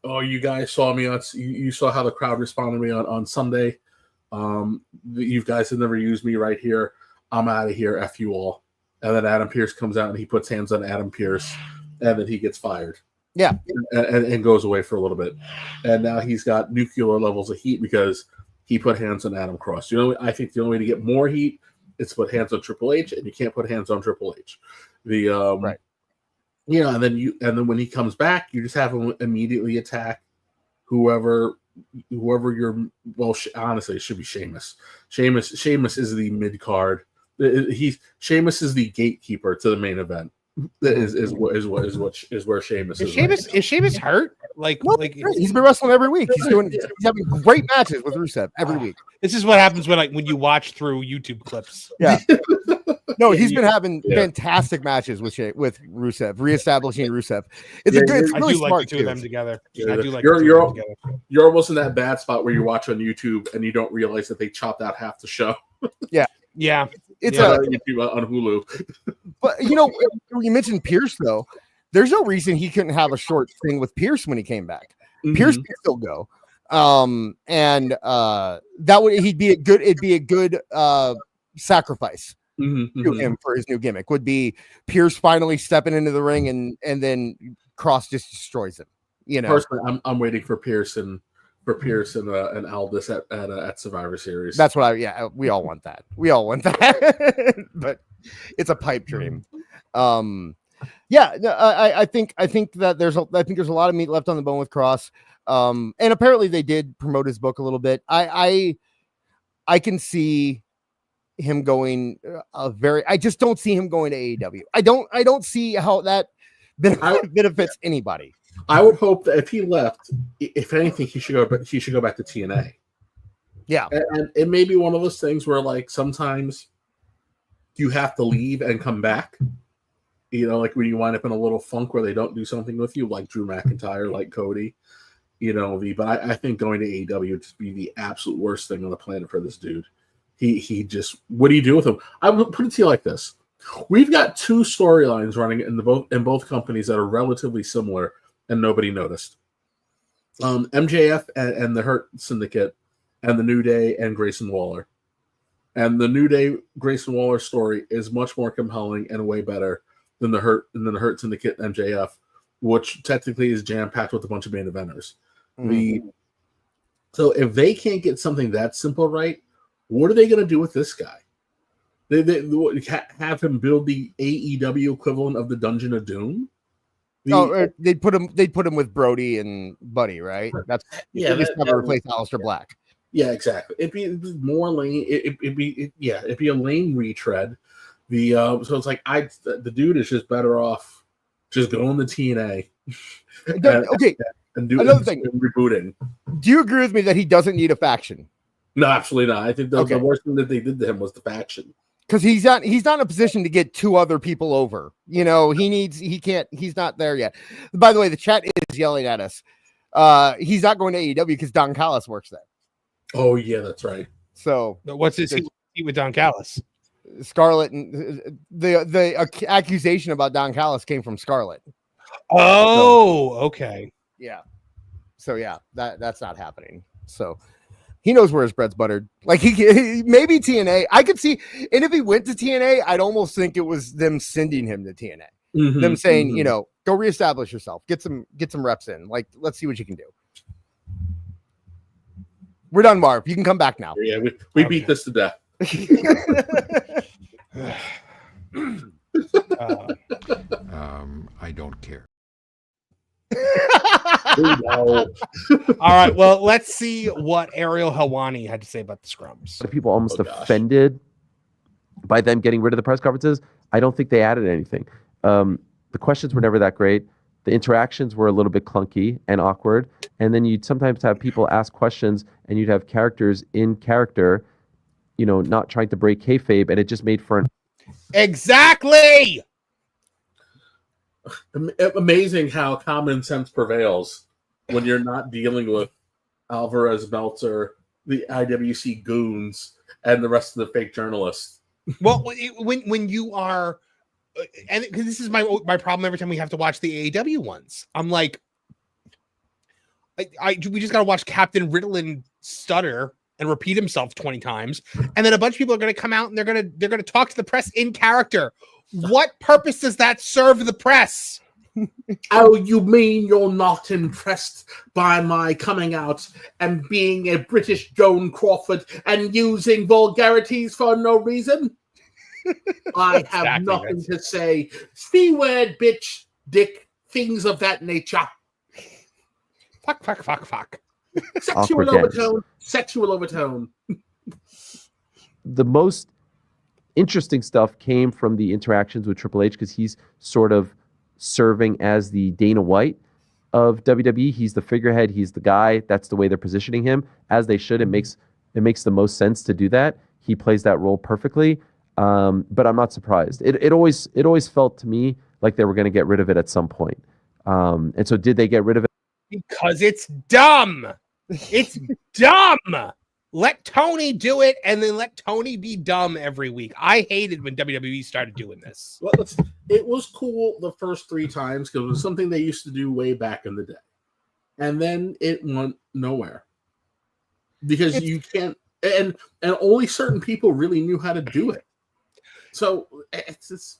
Oh, you guys saw me on. You saw how the crowd responded to me on Sunday. You guys have never used me right here. I'm out of here. F you all. And then Adam Pearce comes out and he puts hands on Adam Pearce, and then he gets fired. Yeah, and goes away for a little bit, and now he's got nuclear levels of heat because he put hands on Adam Kross. I think the only way to get more heat is to put hands on Triple H, and you can't put hands on Triple H. Right. And then when he comes back, you just have him immediately attack whoever honestly, it should be Sheamus. Sheamus is the mid card. Sheamus is the gatekeeper to the main event. Is where Sheamus is. Is Sheamus hurt? He's been wrestling every week. He's having great matches with Rusev every week. This is what happens when you watch through YouTube clips. Yeah. No, he's been having fantastic matches with Rusev, reestablishing Rusev. It's really smart like the two of them together. Yeah. I do like you're almost in that bad spot where you watch on YouTube and you don't realize that they chopped out half the show. Yeah. It's YouTube on Hulu. But you mentioned Pierce though. There's no reason he couldn't have a short thing with Pierce when he came back. Mm-hmm. Pierce can still go. It'd be a good sacrifice to him for his new gimmick. Would be Pierce finally stepping into the ring and then Cross just destroys him. Personally, I'm waiting for Pierce and Aldis at Survivor Series. That's what we all want that. We all want that, but it's a pipe dream. I think there's a lot of meat left on the bone with Cross. And apparently they did promote his book a little bit. I can see him going I just don't see him going to AEW. I don't see how that benefits anybody. I would hope that if he left, if anything, he should go back to TNA. Yeah. And it may be one of those things where like sometimes you have to leave and come back. Like when you wind up in a little funk where they don't do something with you, like Drew McIntyre, like Cody, but I think going to AEW would just be the absolute worst thing on the planet for this dude. He just, what do you do with him? I would put it to you like this. We've got two storylines running in both companies that are relatively similar and nobody noticed. MJF and the Hurt Syndicate and the New Day and Grayson Waller. And the New Day Grayson Waller story is much more compelling and way better than the Hurt Syndicate MJF, which technically is jam-packed with a bunch of main eventers. Mm-hmm. So if they can't get something that simple right, what are they going to do with this guy? They have him build the AEW equivalent of the Dungeon of Doom? They'd put him with Brody and Buddy, right? Just never replace Aleister Black. Yeah, exactly. It'd be more lane. It'd be a lane retread. So it's like the dude is just better off just going to TNA. And do another thing. Rebooting. Do you agree with me that he doesn't need a faction? No, absolutely not. I think the worst thing that they did to him was the faction. Because he's not in a position to get two other people over. He's not there yet. By the way, the chat is yelling at us. He's not going to AEW because Don Callis works there. Oh yeah, that's right. So what's his heat with Don Callis? Scarlett, and the accusation about Don Callis came from Scarlett. Okay. Yeah. So yeah, that's not happening. So he knows where his bread's buttered. Like he maybe TNA. I could see, and if he went to TNA, I'd almost think it was them sending him to TNA. Mm-hmm, them saying, go reestablish yourself, get some reps in. Like, let's see what you can do. We're done, Marv. You can come back now. Yeah, we beat this to death. I don't care. All right, well, let's see what Ariel Helwani had to say about the scrums. People almost offended by them getting rid of the press conferences. I don't think they added anything. The questions were never that great. The interactions were a little bit clunky and awkward. And then you'd sometimes have people ask questions and you'd have characters in character, not trying to break kayfabe. And it just made for Exactly. Amazing how common sense prevails when you're not dealing with Alvarez, Meltzer, the IWC goons, and the rest of the fake journalists. Well, when you are, and because this is my problem every time we have to watch the AEW ones, I'm like, we just got to watch Captain Ritalin stutter and repeat himself 20 times, and then a bunch of people are going to come out and they're going to talk to the press in character. What purpose does that serve the press? Oh, you mean you're not impressed by my coming out and being a British Joan Crawford and using vulgarities for no reason? I have nothing to say. C-word, bitch, dick, things of that nature. Fuck. Sexual overtone. The most interesting stuff came from the interactions with Triple H, because he's sort of serving as the Dana White of WWE. He's the figurehead. He's the guy. That's the way they're positioning him, as they should. It makes the most sense to do that. He plays that role perfectly. But I'm not surprised. It always felt to me like they were going to get rid of it at some point. And so did they get rid of it? Because it's dumb. It's dumb. Let Tony do it, and then let Tony be dumb every week. I hated when WWE started doing this. Well, it was cool the first 3 times because it was something they used to do way back in the day. And then it went nowhere. Because you can't, and only certain people really knew how to do it. So it's just,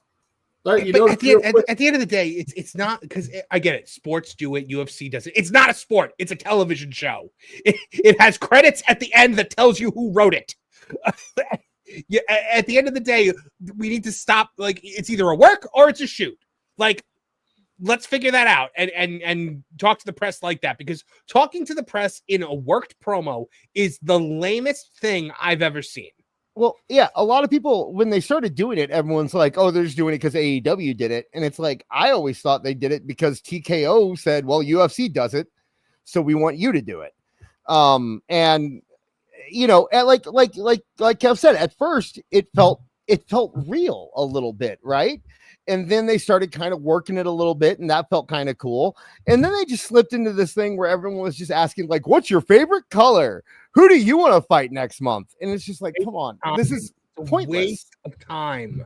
like, at the end of the day, it's not, because I get it. Sports do it. UFC does it. It's not a sport. It's a television show. It has credits at the end that tells you who wrote it. Yeah, at the end of the day, we need to stop. Like, it's either a work or it's a shoot. Like, let's figure that out and talk to the press like that, because talking to the press in a worked promo is the lamest thing I've ever seen. Well, yeah, a lot of people, when they started doing it, everyone's like, oh, they're just doing it because AEW did it. And it's like, I always thought they did it because TKO said, well, UFC does it, so we want you to do it. And you know, and like Kev said, at first it felt real a little bit, right? And then they started kind of working it a little bit, and that felt kind of cool. And then they just slipped into this thing where everyone was just asking, like, what's your favorite color? Who do you want to fight next month? And it's just like, come on, this is pointless. Waste of time.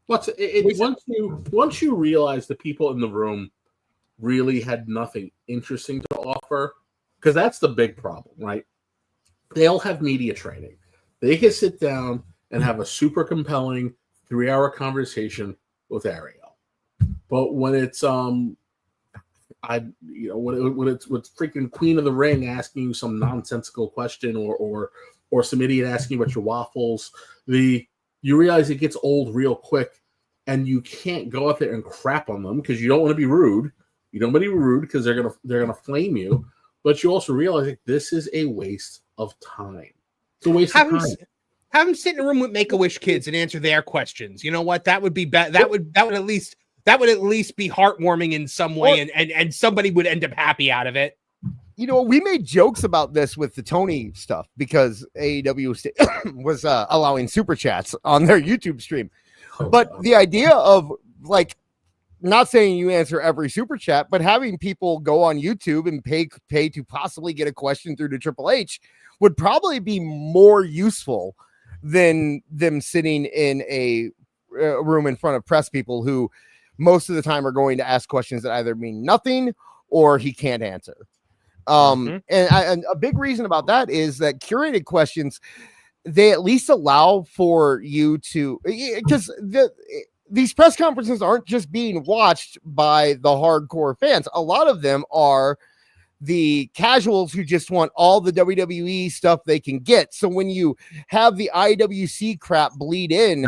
Once you realize the people in the room really had nothing interesting to offer, because that's the big problem, right? They all have media training. They can sit down and have a super compelling 3-hour conversation with Ariel. But when it's when it's freaking Queen of the Ring asking you some nonsensical question or some idiot asking you about your waffles, you realize it gets old real quick, and you can't go out there and crap on them because you don't want to be rude. You don't want to be rude because they're gonna flame you. But you also realize that this is a waste of time. It's a waste of time. Have them sit in a room with Make-A-Wish kids and answer their questions. You know what? That would be that would at least be heartwarming in some way, and somebody would end up happy out of it. You know, we made jokes about this with the Tony stuff because AEW was allowing super chats on their YouTube stream. But the idea of, like, not saying you answer every super chat, but having people go on YouTube and pay to possibly get a question through to Triple H would probably be more useful than them sitting in a room in front of press people who most of the time are going to ask questions that either mean nothing or he can't answer. And a big reason about that is that curated questions, they at least allow for you to, because these press conferences aren't just being watched by the hardcore fans. A lot of them are the casuals who just want all the WWE stuff they can get. So when you have the IWC crap bleed in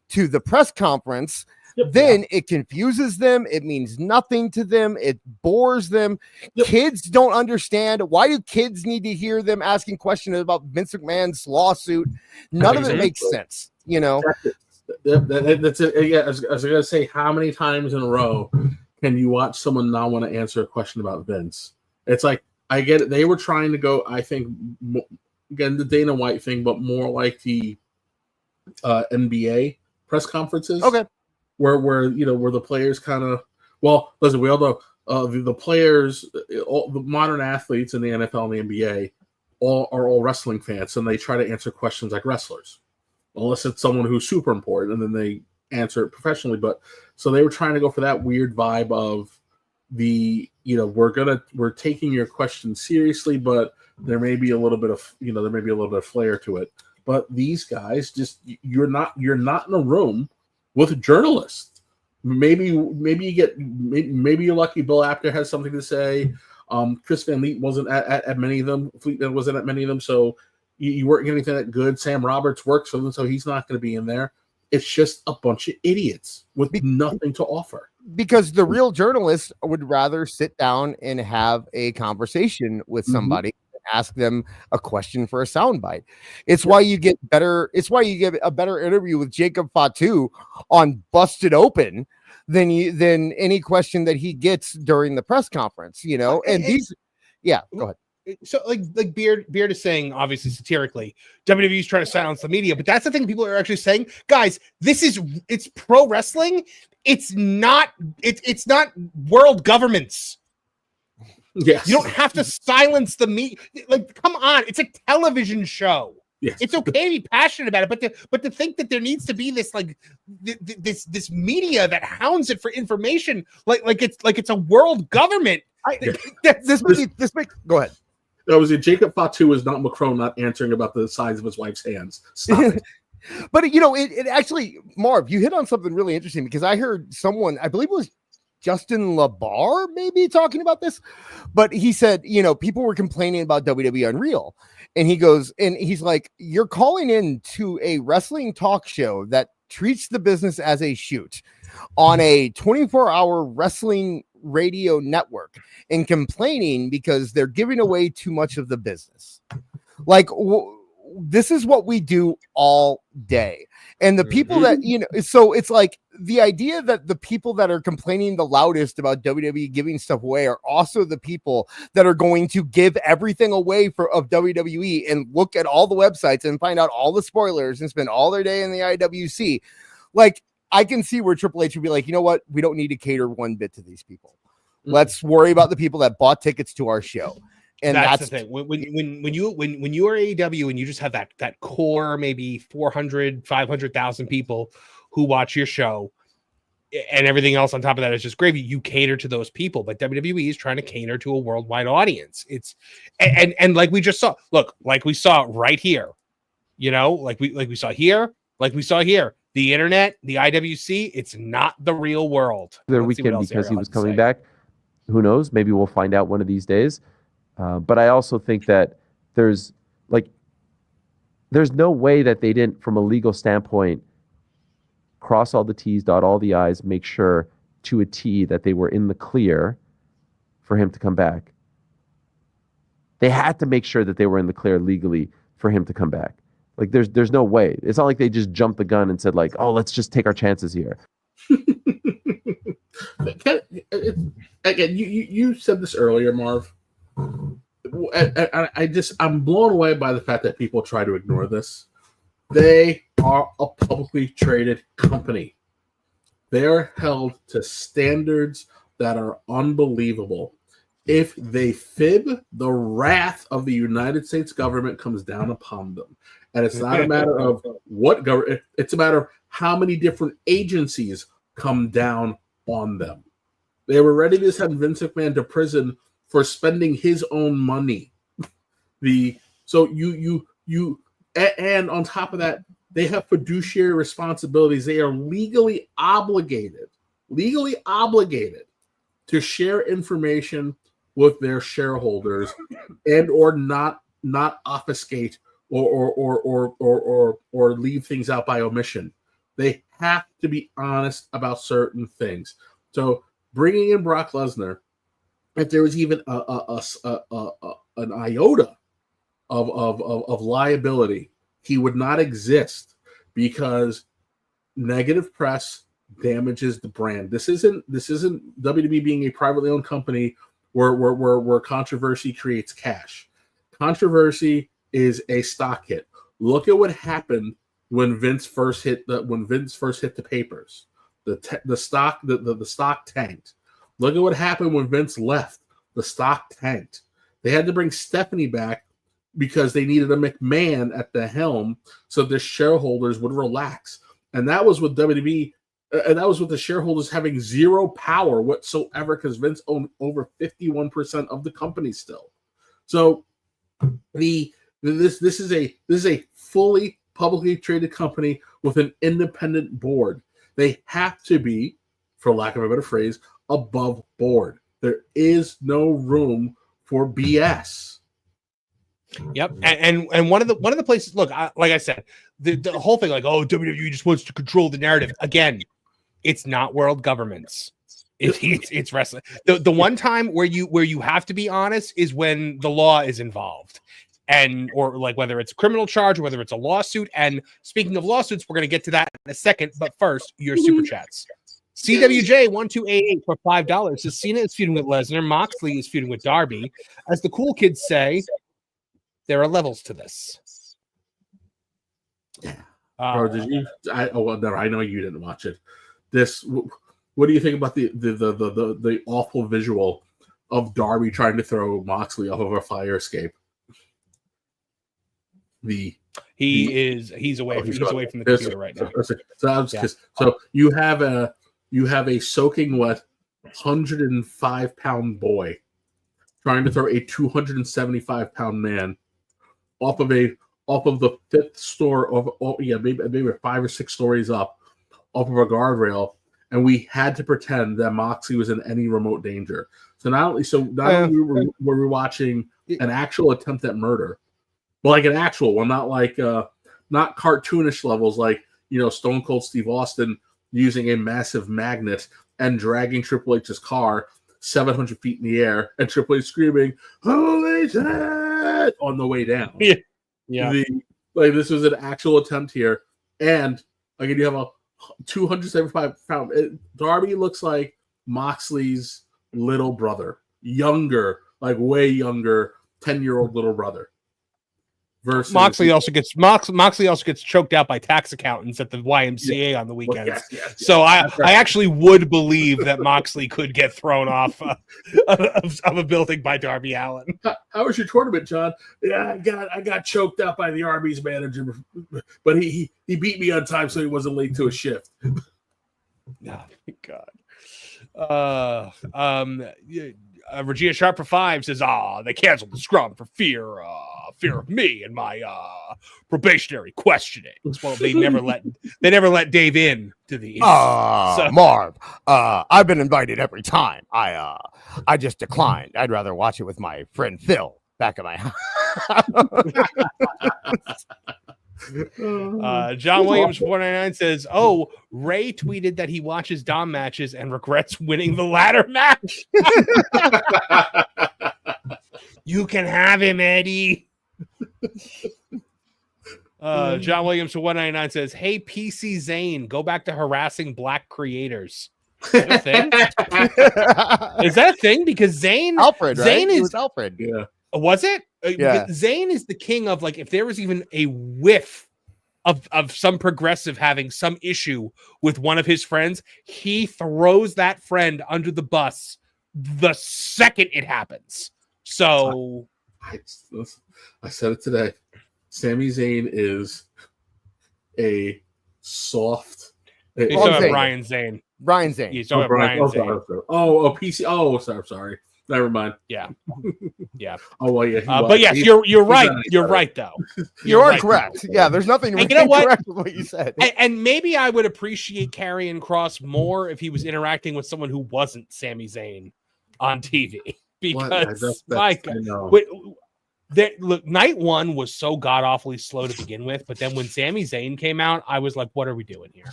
to the press conference, then it confuses them. It means nothing to them. It bores them. Kids don't understand. Why do kids need to hear them asking questions about Vince McMahon's lawsuit? None of it makes sense, you know? That's it. Yeah, I was going to say, how many times in a row can you watch someone not want to answer a question about Vince? It's like, I get it. They were trying to go, I think, again, the Dana White thing, but more like the NBA press conferences. Okay. Where the players kind of, well, listen, we all know the players, all the modern athletes in the NFL and the NBA are all wrestling fans, and they try to answer questions like wrestlers, unless it's someone who's super important, and then they answer it professionally. But so they were trying to go for that weird vibe of we're taking your question seriously, but there may be a little bit of flair to it. But these guys you're not in a room with journalists. Maybe you're lucky Bill Apter has something to say. Chris Van Vliet wasn't at many of them. Fleetman wasn't at many of them, so you weren't getting anything that good. Sam Roberts works for them, so he's not going to be in there. It's just a bunch of idiots with nothing to offer. Because the real journalists would rather sit down and have a conversation with somebody, ask them a question for a soundbite. It's why you get better. It's why you get a better interview with Jacob Fatu on Busted Open than any question that he gets during the press conference, you know. And these, yeah, go ahead. So like Beard is saying, obviously satirically, WWE's trying to silence the media, but that's the thing people are actually saying, guys, it's pro wrestling. It's not world governments. Yes. You don't have to silence the media. Like, come on, it's a television show. Yes. It's okay to be passionate about it, but to think that there needs to be this like this media that hounds it for information, like it's a world government. This makes go ahead. That was it. Jacob Fatu is not Macron not answering about the size of his wife's hands. Stop it. But you know, it actually, Marv, you hit on something really interesting, because I heard someone, I believe it was Justin LaBar, maybe talking about this, but he said, you know, people were complaining about WWE Unreal, and he goes, and he's like, you're calling in to a wrestling talk show that treats the business as a shoot on a 24-hour wrestling radio network and complaining because they're giving away too much of the business. Like, this is what we do all day. And the people that, you know, so it's like the idea that the people that are complaining the loudest about WWE giving stuff away are also the people that are going to give everything away of WWE and look at all the websites and find out all the spoilers and spend all their day in the IWC. Like, I can see where Triple H would be like, you know what? We don't need to cater one bit to these people. Let's worry about the people that bought tickets to our show. And that's the thing. When you are AEW and you just have that core, maybe 400, 500,000 people who watch your show, and everything else on top of that is just gravy, you cater to those people. But WWE is trying to cater to a worldwide audience. It's and like we just saw, look, like we saw right here, you know, like we saw here, the internet, the IWC, it's not the real world. The weekend because he was coming back. Who knows? Maybe we'll find out one of these days. But I also think that there's no way that they didn't, from a legal standpoint, cross all the T's, dot all the I's, make sure to a T that they were in the clear for him to come back. They had to make sure that they were in the clear legally for him to come back. Like, there's no way. It's not like they just jumped the gun and said, like, oh, let's just take our chances here. Again, you said this earlier, Marv. I'm blown away by the fact that people try to ignore this. They are a publicly traded company. They're held to standards that are unbelievable. If they fib, the wrath of the United States government comes down upon them. And it's not a matter of what government, it's a matter of how many different agencies come down on them. They were ready to send Vince McMahon to prison for spending his own money. And on top of that, they have fiduciary responsibilities. They are legally obligated to share information with their shareholders and or not obfuscate or leave things out by omission. They have to be honest about certain things. So bringing in Brock Lesnar, if there was even an iota of liability, he would not exist, because negative press damages the brand. This isn't WWE being a privately owned company where controversy creates cash. Controversy is a stock hit. Look at what happened when Vince first hit the papers. The stock tanked. Look at what happened when Vince left. The stock tanked. They had to bring Stephanie back because they needed a McMahon at the helm so the shareholders would relax. And that was with WWE, and that was with the shareholders having zero power whatsoever, because Vince owned over 51% of the company still. So this is a fully publicly traded company with an independent board. They have to be, for lack of a better phrase, above board. There is no room for BS. Yep, and one of the places. Look, like I said, the whole thing, like, oh, WWE just wants to control the narrative. Again, it's not world governments. It's wrestling. The one time where you have to be honest is when the law is involved, and or like whether it's a criminal charge or whether it's a lawsuit. And speaking of lawsuits, we're gonna get to that in a second. But first, your super chats. CWJ1288 for $5 says Cena is feuding with Lesnar, Moxley is feuding with Darby. As the cool kids say, there are levels to this. Bro, did you? I know you didn't watch it. What do you think about the awful visual of Darby trying to throw Moxley off of a fire escape? He's away from the computer right now. So you have a soaking wet 105-pound boy trying to throw a 275-pound man off of the fifth store maybe 5 or 6 stories up off of a guardrail, and we had to pretend that Moxley was in any remote danger. So not only were we watching an actual attempt at murder, but like an actual one, not like not cartoonish levels like Stone Cold Steve Austin using a massive magnet and dragging Triple H's car 700 feet in the air, and Triple H screaming "Holy shit!" on the way down. Yeah. This was an actual attempt here, and again, you have a 275-pound Darby looks like Moxley's little brother, younger, like way younger, 10-year-old little brother. Versus Moxley also gets choked out by tax accountants at the YMCA on the weekends. Yes. So I actually would believe that Moxley could get thrown off of a building by Darby Allin. How was your tournament, John? Yeah, I got choked out by the Arby's manager, but he beat me on time, so he wasn't late to a shift. Oh, God. Regina Sharp for 5 says, they canceled the scrum for fear of me and my probationary questioning. Well, they never let Dave in to these. Marv, I've been invited every time. I just declined. I'd rather watch it with my friend Phil back at my house. John Williams 499 says, Ray tweeted that he watches Dom matches and regrets winning the ladder match. You can have him, Eddie. John Williams 199 says, hey, PC Zane, go back to harassing black creators. Is that a thing? Is that a thing? Because Zane Alfred, right? Zane It was Alfred. Yeah. Was it? Yeah. Zayn is the king of, like, if there was even a whiff of some progressive having some issue with one of his friends, he throws that friend under the bus the second it happens. So I said it today. Sami Zayn is a soft. He's talking about Ryan Zayn. Ryan Zayn. He's talking about Ryan Zayn. PC. Oh, sorry. Never mind. Yeah. Oh well, yeah. But yes, you're right. You're right, though. You are correct. Yeah, there's nothing you know what? correct with what you said. And maybe I would appreciate Karrion Kross more if he was interacting with someone who wasn't Sami Zayn on TV. Because my God, look, night one was so god awfully slow to begin with, but then when Sami Zayn came out, I was like, "What are we doing here?"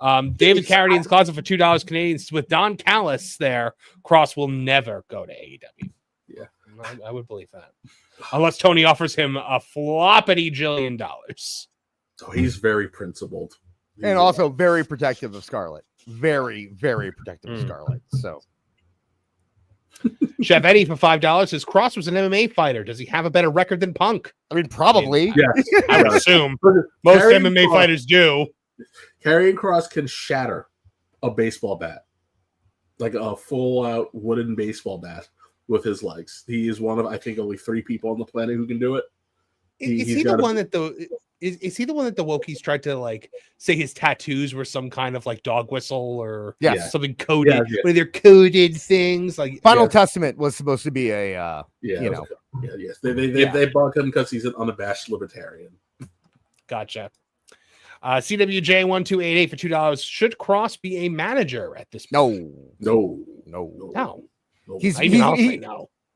David Carradine's closet for $2 Canadian with Don Callis there. Kross will never go to AEW. Yeah, I would believe that, unless Tony offers him a floppity $1 jillion. So he's very principled, and also very protective of Scarlett. Very, very protective of Scarlett. So, Chef Eddie for $5 says Kross was an MMA fighter. Does he have a better record than Punk? I mean, probably. I would assume most MMA fighters do. Karrion Kross can shatter a baseball bat, like a full-out wooden baseball bat, with his legs. He is one of, I think, only 3 people on the planet who can do it. Is he the one that the Wokies tried to, like, say his tattoos were some kind of like dog whistle or something coded? Yeah. Where they're coded things like Final Testament was supposed to be a They bought him because he's an unabashed libertarian. Gotcha. CWJ1288 for $2. Should Kross be a manager at this point? No.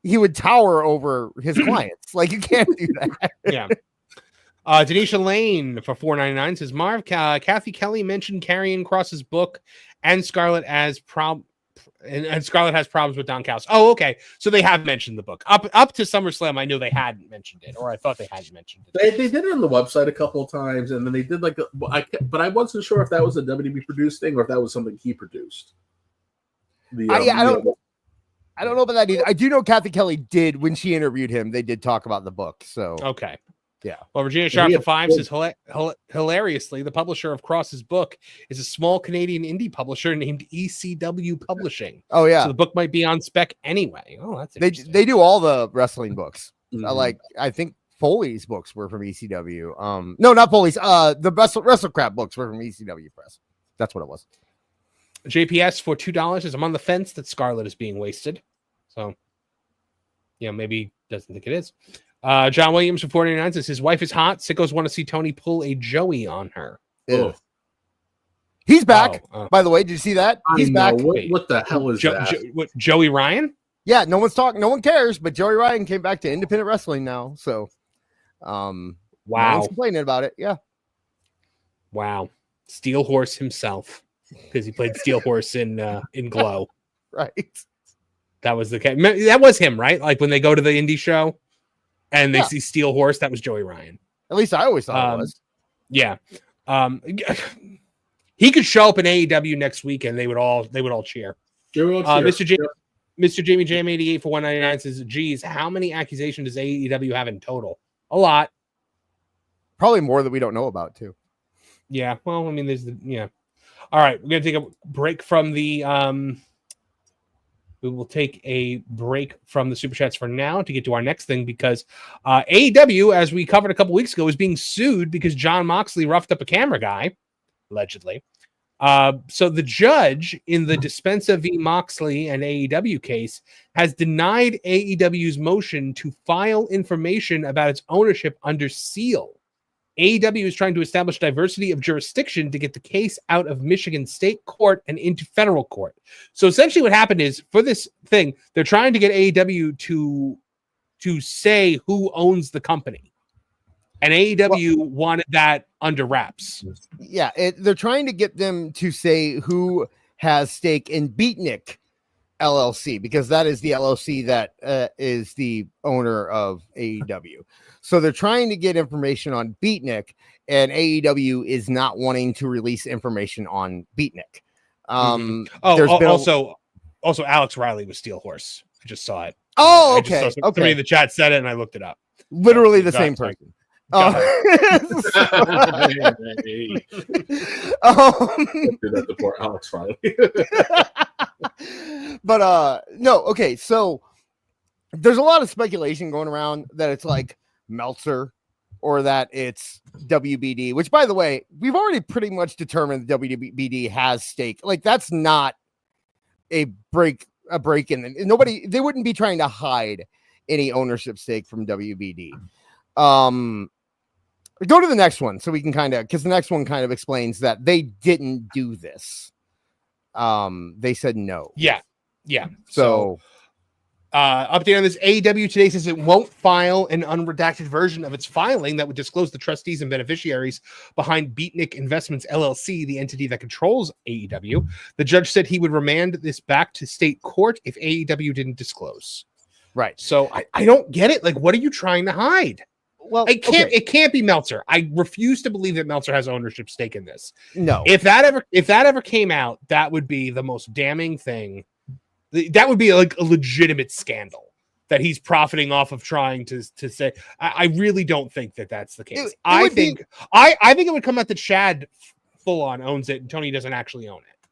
He would tower over his clients. Like, you can't do that. Yeah. Denisha Lane for $4.99 says Marv, Kathy Kelly mentioned Karrion Kross's book and Scarlett has and Scarlett has problems with Don Callis. Oh, okay. So they have mentioned the book up to SummerSlam. I know they hadn't mentioned it, or I thought they hadn't mentioned it. They did it on the website a couple of times, and then they did but I wasn't sure if that was a WWE produced thing or if that was something he produced. I don't know about that either. I do know Kathy Kelly did when she interviewed him. They did talk about the book. So okay, yeah. Well, Virginia Sharp for 5 says hilariously, the publisher of Cross's book is a small Canadian indie publisher named ECW Publishing. Oh yeah, so the book might be on spec anyway. Oh, that's interesting. They do all the wrestling books. Mhm. I think Foley's books were from ECW. No, not Foley's. The WrestleCrap books were from ECW Press. That's what it was. JPS for $2 is I'm on the fence that Scarlett is being wasted. So, maybe doesn't think it is. John Williams for 49 says his wife is hot. Sickos want to see Tony pull a Joey on her. Ew. He's back, by the way. Did you see that? He's back. What the hell is that? Joey Ryan? Yeah, no one's talking. No one cares. But Joey Ryan came back to independent wrestling now. So, wow, no one's complaining about it. Yeah, wow, Steel Horse himself, because he played Steel Horse in Glow. Right. That was that was him, right? Like when they go to the indie show and they see Steel Horse, that was Joey Ryan. At least I always thought it was. Yeah. He could show up in AEW next week and they would all cheer. Mr. Jamie Jam 88 for 199 says, geez, how many accusations does AEW have in total? A lot. Probably more that we don't know about too. Yeah. Well, I mean, all right, we're gonna take a break from the we will take a break from the Super Chats for now to get to our next thing, because AEW, as we covered a couple weeks ago, is being sued because Jon Moxley roughed up a camera guy, allegedly. So the judge in the Dispenza v. Moxley and AEW case has denied AEW's motion to file information about its ownership under seal. AEW is trying to establish diversity of jurisdiction to get the case out of Michigan State Court and into federal court. So essentially what happened is, for this thing, they're trying to get AEW to say who owns the company. And AEW wanted that under wraps. Yeah, they're trying to get them to say who has stake in Beatnik LLC, because that is the LLC that is the owner of AEW. So they're trying to get information on Beatnik, and AEW is not wanting to release information on Beatnik. Also Alex Riley was Steel Horse. I just saw it. Oh, okay. Somebody in the chat said it, and I looked it up. Literally the same person. Do that to poor Alex Riley. But no, okay. So there's a lot of speculation going around that it's like Meltzer or that it's WBD, which, by the way, we've already pretty much determined that WBD has stake. Like, that's not a break in. They wouldn't be trying to hide any ownership stake from WBD. Go to the next one so we can because the next one kind of explains that they didn't do this. They said no. Yeah. So update on this: AEW today says it won't file an unredacted version of its filing that would disclose the trustees and beneficiaries behind Beatnik Investments LLC, the entity that controls AEW. The judge said he would remand this back to state court if AEW didn't disclose. Right. So I don't get it. Like, what are you trying to hide? Well, it can't be Meltzer. I refuse to believe that Meltzer has ownership stake in this. No. If that ever came out, that would be the most damning thing. That would be like a legitimate scandal that he's profiting off of trying to say. I really don't think that that's the case. I think it would come out that Chad full on owns it and Tony doesn't actually own it.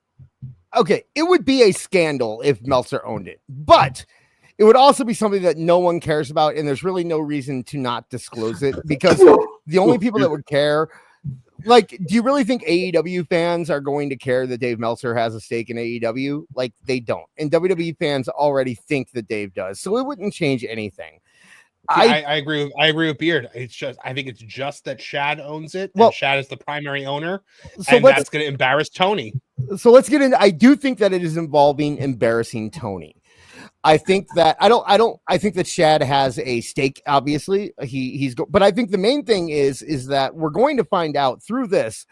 Okay, it would be a scandal if Meltzer owned it, but it would also be something that no one cares about, and there's really no reason to not disclose it, because the only people that would care, like, do you really think AEW fans are going to care that Dave Meltzer has a stake in AEW? Like, they don't. And WWE fans already think that Dave does, so it wouldn't change anything. I agree with Beard. I think it's just that Shad owns it. And Shad is the primary owner, and that's going to embarrass Tony. So let's get into. I do think that it is involving embarrassing Tony. I think that I think that Shad has a stake. Obviously, but I think the main thing is that we're going to find out through this.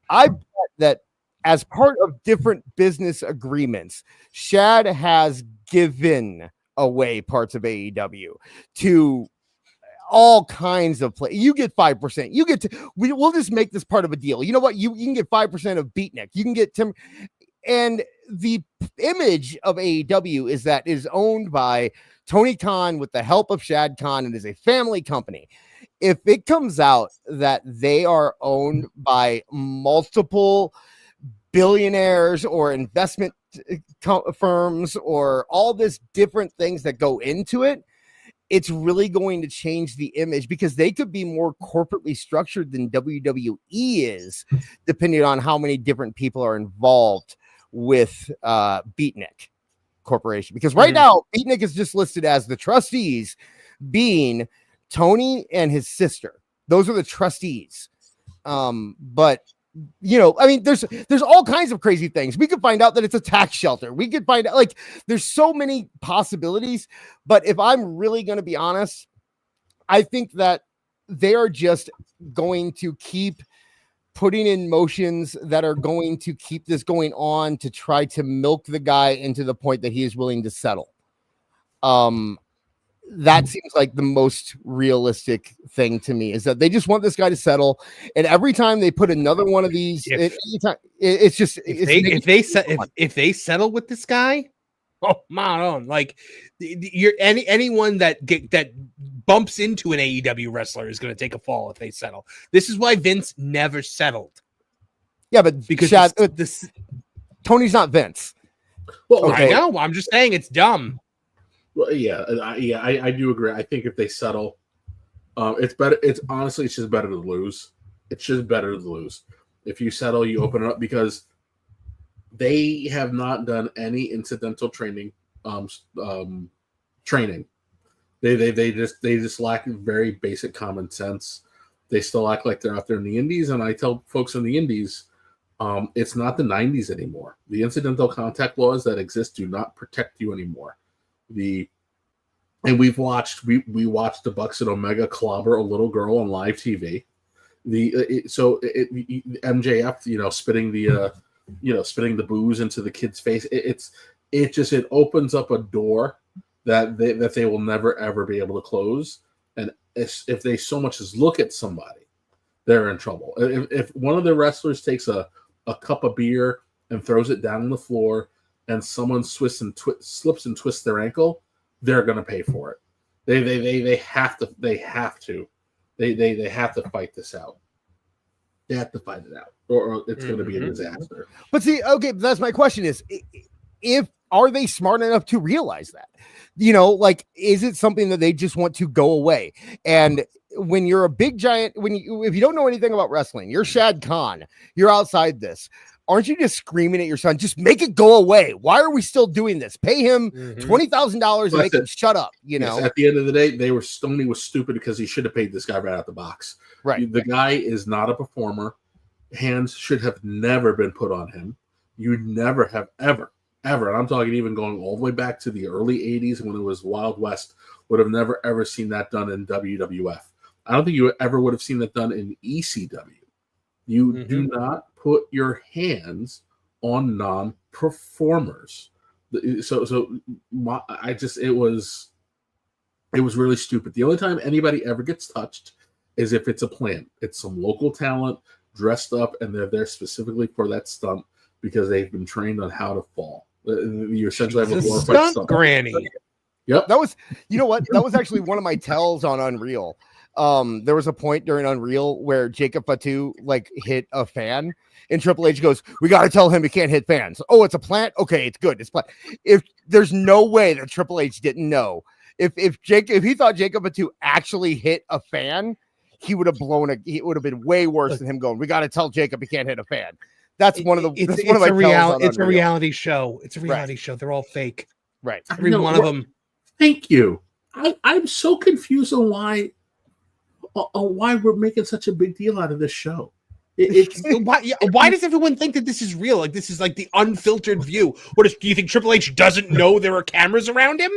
I bet that as part of different business agreements, Shad has given away parts of AEW to all kinds of play. You get 5%. You get to, we'll just make this part of a deal. You know what? You can get 5% of Beatnik. You can get Tim. And the image of AEW is that it is owned by Tony Khan with the help of Shad Khan and is a family company. If it comes out that they are owned by multiple billionaires or investment firms or all this different things that go into it, it's really going to change the image because they could be more corporately structured than WWE is, depending on how many different people are involved with Beatnik Corporation. Because right now, Beatnik is just listed as the trustees being Tony and his sister. Those are the trustees. But you know, I mean, there's all kinds of crazy things. We could find out that it's a tax shelter. We could find out, like, there's so many possibilities. But if I'm really going to be honest, I think that they are just going to keep putting in motions that are going to keep this going on to try to milk the guy into the point that he is willing to settle. That seems like the most realistic thing to me, is that they just want this guy to settle. And every time they put another one of these, it's just, if they settle with this guy, oh man, like anyone that bumps into an AEW wrestler is going to take a fall if they settle. This is why Vince never settled. Yeah, but because Tony's not Vince. Well, okay. I know. I'm just saying it's dumb. Well, I do agree. I think if they settle, it's better. It's honestly, it's just better to lose. It's just better to lose. If you settle, you open it up, because they have not done any incidental training. Training. They just lack very basic common sense. They still act like they're out there in the indies, and I tell folks in the indies, it's not the 90s anymore. The incidental contact laws that exist do not protect you anymore. We watched the Bucks and Omega clobber a little girl on live TV. MJF, spitting the booze into the kid's face. It opens up a door that they will never ever be able to close. And if they so much as look at somebody, they're in trouble. If one of the wrestlers takes a cup of beer and throws it down on the floor, and someone slips and twists their ankle, they're going to pay for it. They have to fight this out. They have to fight it out, or it's going to be a disaster. But see, okay, that's my question: is are they smart enough to realize that? Is it something that they just want to go away? And when you're a big giant, if you don't know anything about wrestling, you're Shad Khan, you're outside this. Aren't you just screaming at your son? Just make it go away. Why are we still doing this? Pay him $20,000 and make him shut up. Yes, at the end of the day, Stoney was stupid because he should have paid this guy right out the box. Right. The guy is not a performer. Hands should have never been put on him. You never have ever, and I'm talking even going all the way back to the early 80s when it was Wild West, would have never ever seen that done in WWF. I don't think you ever would have seen that done in ECW. You do not put your hands on non-performers. It was really stupid. The only time anybody ever gets touched is if it's a plant. It's some local talent dressed up, and they're there specifically for that stunt because they've been trained on how to fall. You essentially have a glorified stunt granny. Yep. That was, you know what? That was actually one of my tells on Unreal. There was a point during Unreal where Jacob Fatu hit a fan, and Triple H goes, "We got to tell him he can't hit fans." Oh, it's a plant. Okay, it's good. It's plant. If there's no way that Triple H didn't know, if he thought Jacob Fatu actually hit a fan, he would have it would have been way worse than him going, "We got to tell Jacob he can't hit a fan." That's one of the. It's a reality show. It's a reality show. They're all fake. Right. Every one of them. Thank you. I'm so confused on why we're making such a big deal out of this show. Why does everyone think that this is real? Like, this is like the unfiltered view. Do you think Triple H doesn't know there are cameras around him?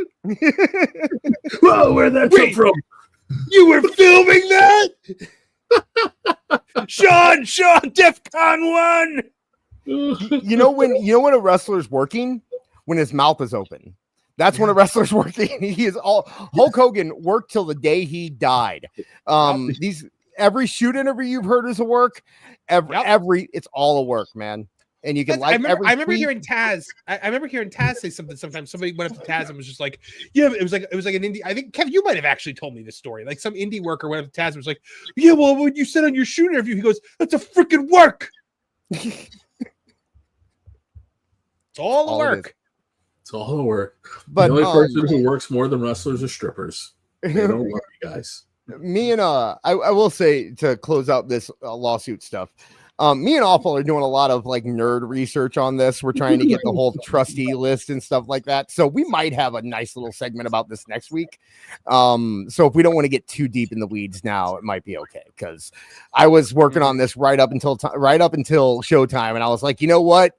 Whoa, where'd that come from? You were filming that? Sean, DEFCON 1. You know when a wrestler's working when his mouth is open. That's when a wrestler's working. He is all Hulk Hogan worked till the day he died. Every shoot interview you've heard is a work. Every it's all a work, man. And you can I remember hearing Taz. I remember hearing Taz say something. Sometimes somebody went up to Taz and was just like, "Yeah, it was like an indie." I think Kev, you might have actually told me this story. Like some indie worker went up to Taz and was like, "Yeah, well, when you said on your shoot interview, he goes, that's a freaking work." It's all the work. It's all the work. But the only person who works more than wrestlers are strippers. They don't work, you guys. Me and I will say to close out this lawsuit stuff. Me and Awful are doing a lot of like nerd research on this. We're trying to get the whole trustee list and stuff like that. So we might have a nice little segment about this next week. So if we don't want to get too deep in the weeds now, it might be okay. Because I was working on this right up until showtime, and I was like, you know what?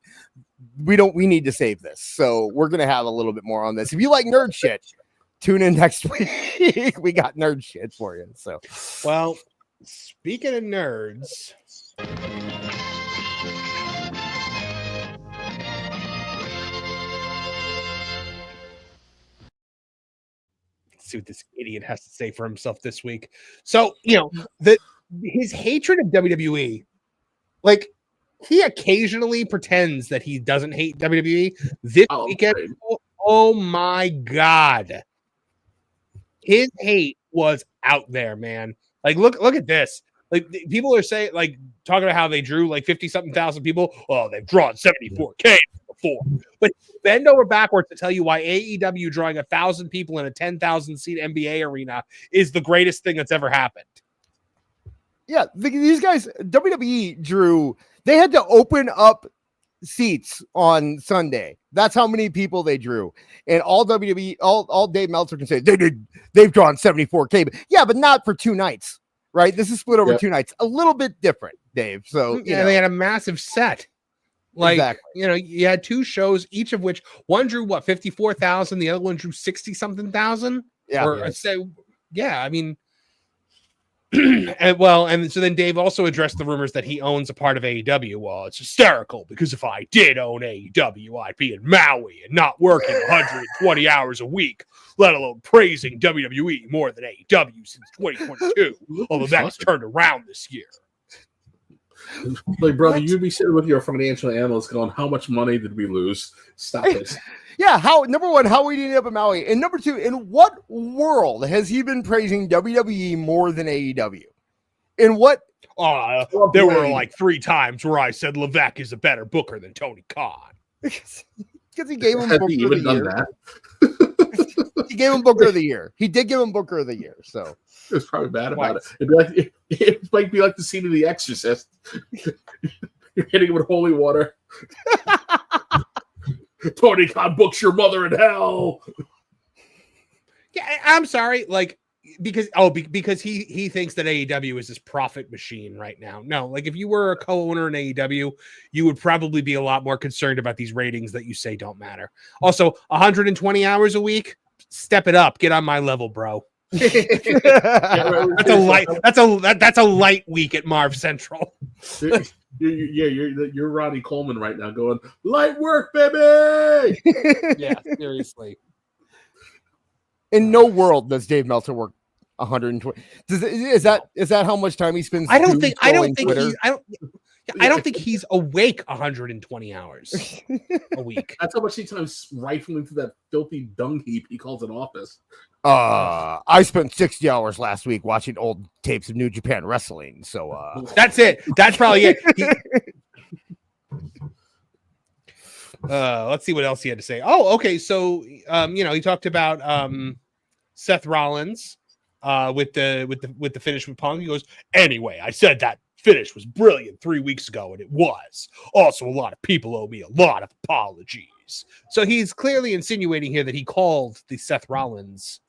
We need to save this. So we're gonna have a little bit more on this. If you like nerd shit, tune in next week. We got nerd shit for you. So, well, speaking of nerds. Let's see what this idiot has to say for himself this week. So, his hatred of WWE, like he occasionally pretends that he doesn't hate WWE. This weekend, oh my God. His hate was out there, man. Like, look at this. Like people are saying, like talking about how they drew like 50-something thousand people. Oh, they've drawn 74K before. But bend over backwards to tell you why AEW drawing 1,000 people in a 10,000 seat NBA arena is the greatest thing that's ever happened. Yeah, these guys, WWE drew. They had to open up seats on Sunday. That's how many people they drew. And all WWE, all Dave Meltzer can say they've drawn 74K. Yeah, but not for 2 nights. Right, this is split over 2 nights, a little bit different, Dave. So they had a massive set. Like exactly. You had 2 shows, each of which one drew 54,000, the other one drew 60-something thousand. Yeah, I mean, and so then Dave also addressed the rumors that he owns a part of AEW. Well, it's hysterical because if I did own AEW, I'd be in Maui and not working 120 hours a week, let alone praising WWE more than AEW since 2022, although that's turned around this year. Like, brother, you'd be sitting with your financial analyst going, how much money did we lose? Stop it. Yeah, number one, how we ended up in Maui. And number 2, in what world has he been praising WWE more than AEW? In what? There were like 3 times where I said Levesque is a better booker than Tony Khan. Because he gave him Booker of the Year. He gave him Booker of the Year. He did give him Booker of the Year. So it was probably bad about it. It might be like the scene of The Exorcist. You're hitting him with holy water. Tony Khan books your mother in hell. Yeah, I'm sorry. Like, because he thinks that AEW is this profit machine right now. No, like if you were a co-owner in AEW, you would probably be a lot more concerned about these ratings that you say don't matter. Also, 120 hours a week, step it up. Get on my level, bro. That's a light week at Marv Central. You're Ronnie Coleman right now going, light work, baby. Yeah, seriously. In no world does Dave Meltzer work 120. Is that how much time he spends? I don't think he's awake 120 hours a week. That's how much time rifling through that filthy dung heap he calls an office. I spent 60 hours last week watching old tapes of New Japan Wrestling. So that's it. That's probably it. Let's see what else he had to say. Oh, okay. So he talked about Seth Rollins with the finish with Punk. He goes, anyway, I said that finish was brilliant 3 weeks ago, and it was. Also, a lot of people owe me a lot of apologies. So he's clearly insinuating here that he called the Seth Rollins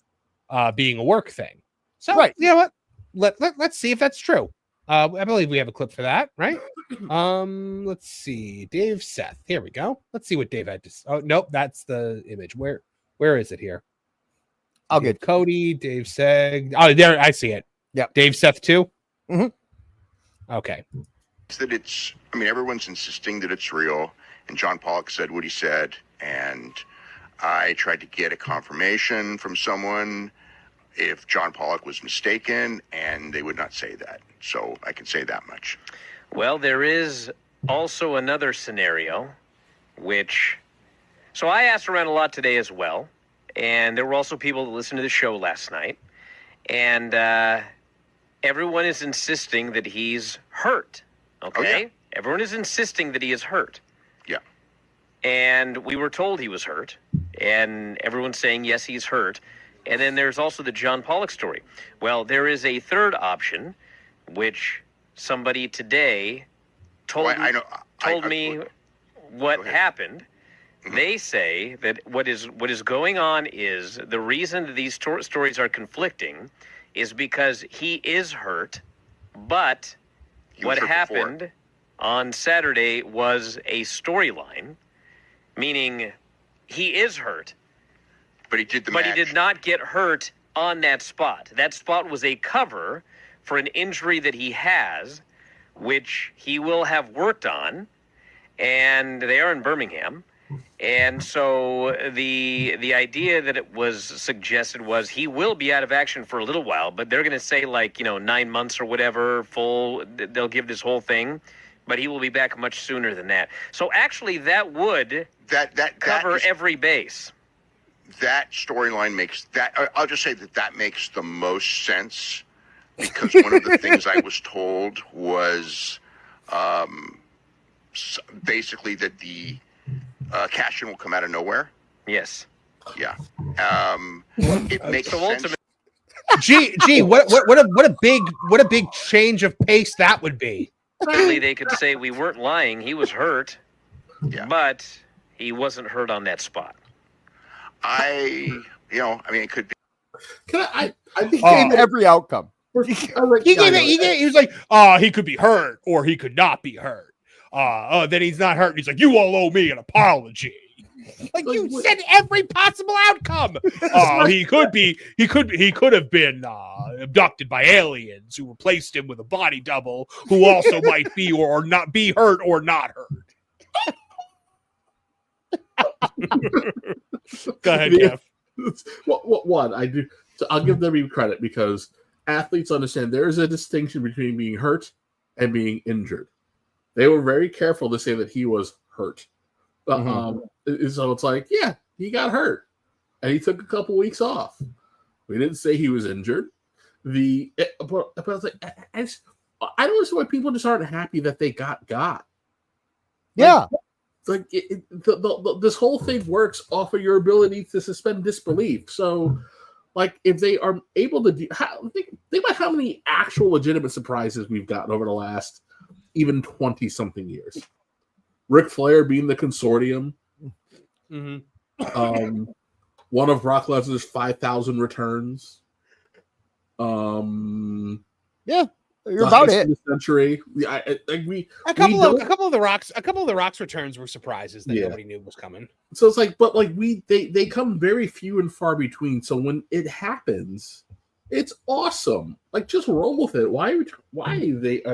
being a work thing. So right. You know what? Let's see if that's true. I believe we have a clip for that, right? Let's see. Dave Seth. Here we go. Let's see what Dave had to say. Oh, nope, that's the image. Where is it here? I'll get Cody, Dave Seg. Oh, there, I see it. Yeah. Dave Seth too? Mm-hmm. Okay. That it's, I mean, everyone's insisting that it's real, and John Pollock said what he said, and I tried to get a confirmation from someone if John Pollock was mistaken, and they would not say that. So I can say that much. Well, there is also another scenario, so I asked around a lot today as well, and there were also people that listened to the show last night, and everyone is insisting that he's hurt. Okay? Oh, yeah. Everyone is insisting that he is hurt. Yeah. And we were told he was hurt. And everyone's saying, yes, he's hurt. And then there's also the John Pollock story. Well, there is a third option, which somebody today told me what happened. Mm-hmm. They say that what is going on is the reason that these stories are conflicting is because he is hurt, but what happened on Saturday was a storyline, meaning he is hurt, but he did the but match. He did not get hurt on that spot. That spot was a cover for an injury that he has, which he will have worked on, and they are in Birmingham. And so the idea that it was suggested was he will be out of action for a little while, but they're going to say 9 months or whatever, full, they'll give this whole thing, but he will be back much sooner than that. So actually that would cover every base. That storyline makes that, I'll just say that makes the most sense, because one of the things I was told was basically that the cash-in will come out of nowhere. Yes. Yeah. It makes sense. Gee, what a big change of pace that would be. Certainly they could say we weren't lying, he was hurt, but he wasn't hurt on that spot. I mean, it could be. I think every outcome. He was like, he could be hurt or he could not be hurt. Then he's not hurt. And he's like, you all owe me an apology. Like you said, every possible outcome. He could have been abducted by aliens who replaced him with a body double who also might be or not be hurt or not hurt. Go ahead, Jeff. One, I do. So I'll give them credit because athletes understand there is a distinction between being hurt and being injured. They were very careful to say that he was hurt. So it's like, yeah, he got hurt, and he took a couple weeks off. We didn't say he was injured. But I was like, I don't understand why people just aren't happy that they got. Yeah. This whole thing works off of your ability to suspend disbelief. So, if they are able to think about how many actual legitimate surprises we've gotten over the last even 20-something years. Ric Flair being the consortium. Mm-hmm. One of Brock Lesnar's 5,000 returns. Yeah. You're about it. Century. A couple of the Rock's returns were surprises that nobody knew was coming. So it's they come very few and far between. So when it happens, it's awesome. Just roll with it. Why are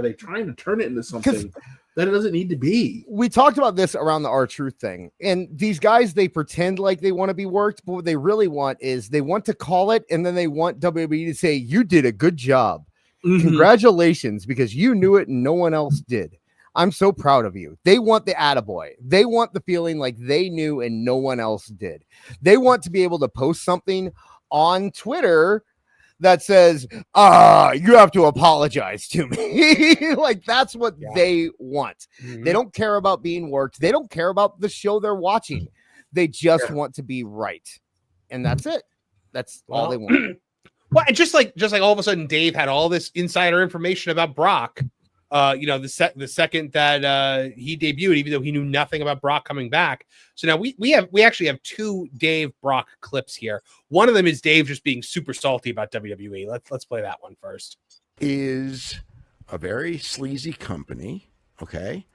they trying to turn it into something that it doesn't need to be? We talked about this around the R-Truth thing, and these guys, they pretend like they want to be worked, but what they really want is they want to call it, and then they want WWE to say, "You did a good job." Congratulations, because you knew it and no one else did. I'm so proud of you. They want the attaboy. They want the feeling like they knew and no one else did. They want to be able to post something on Twitter that says, you have to apologize to me. That's what they want. They don't care about being worked. They don't care about the show they're watching. They just want to be right. And that's it. That's all they want. Well, and just like all of a sudden, Dave had all this insider information about Brock. The second that he debuted, even though he knew nothing about Brock coming back. So now we actually have two Dave Brock clips here. One of them is Dave just being super salty about WWE. Let's play that one first. Is a very sleazy company, okay,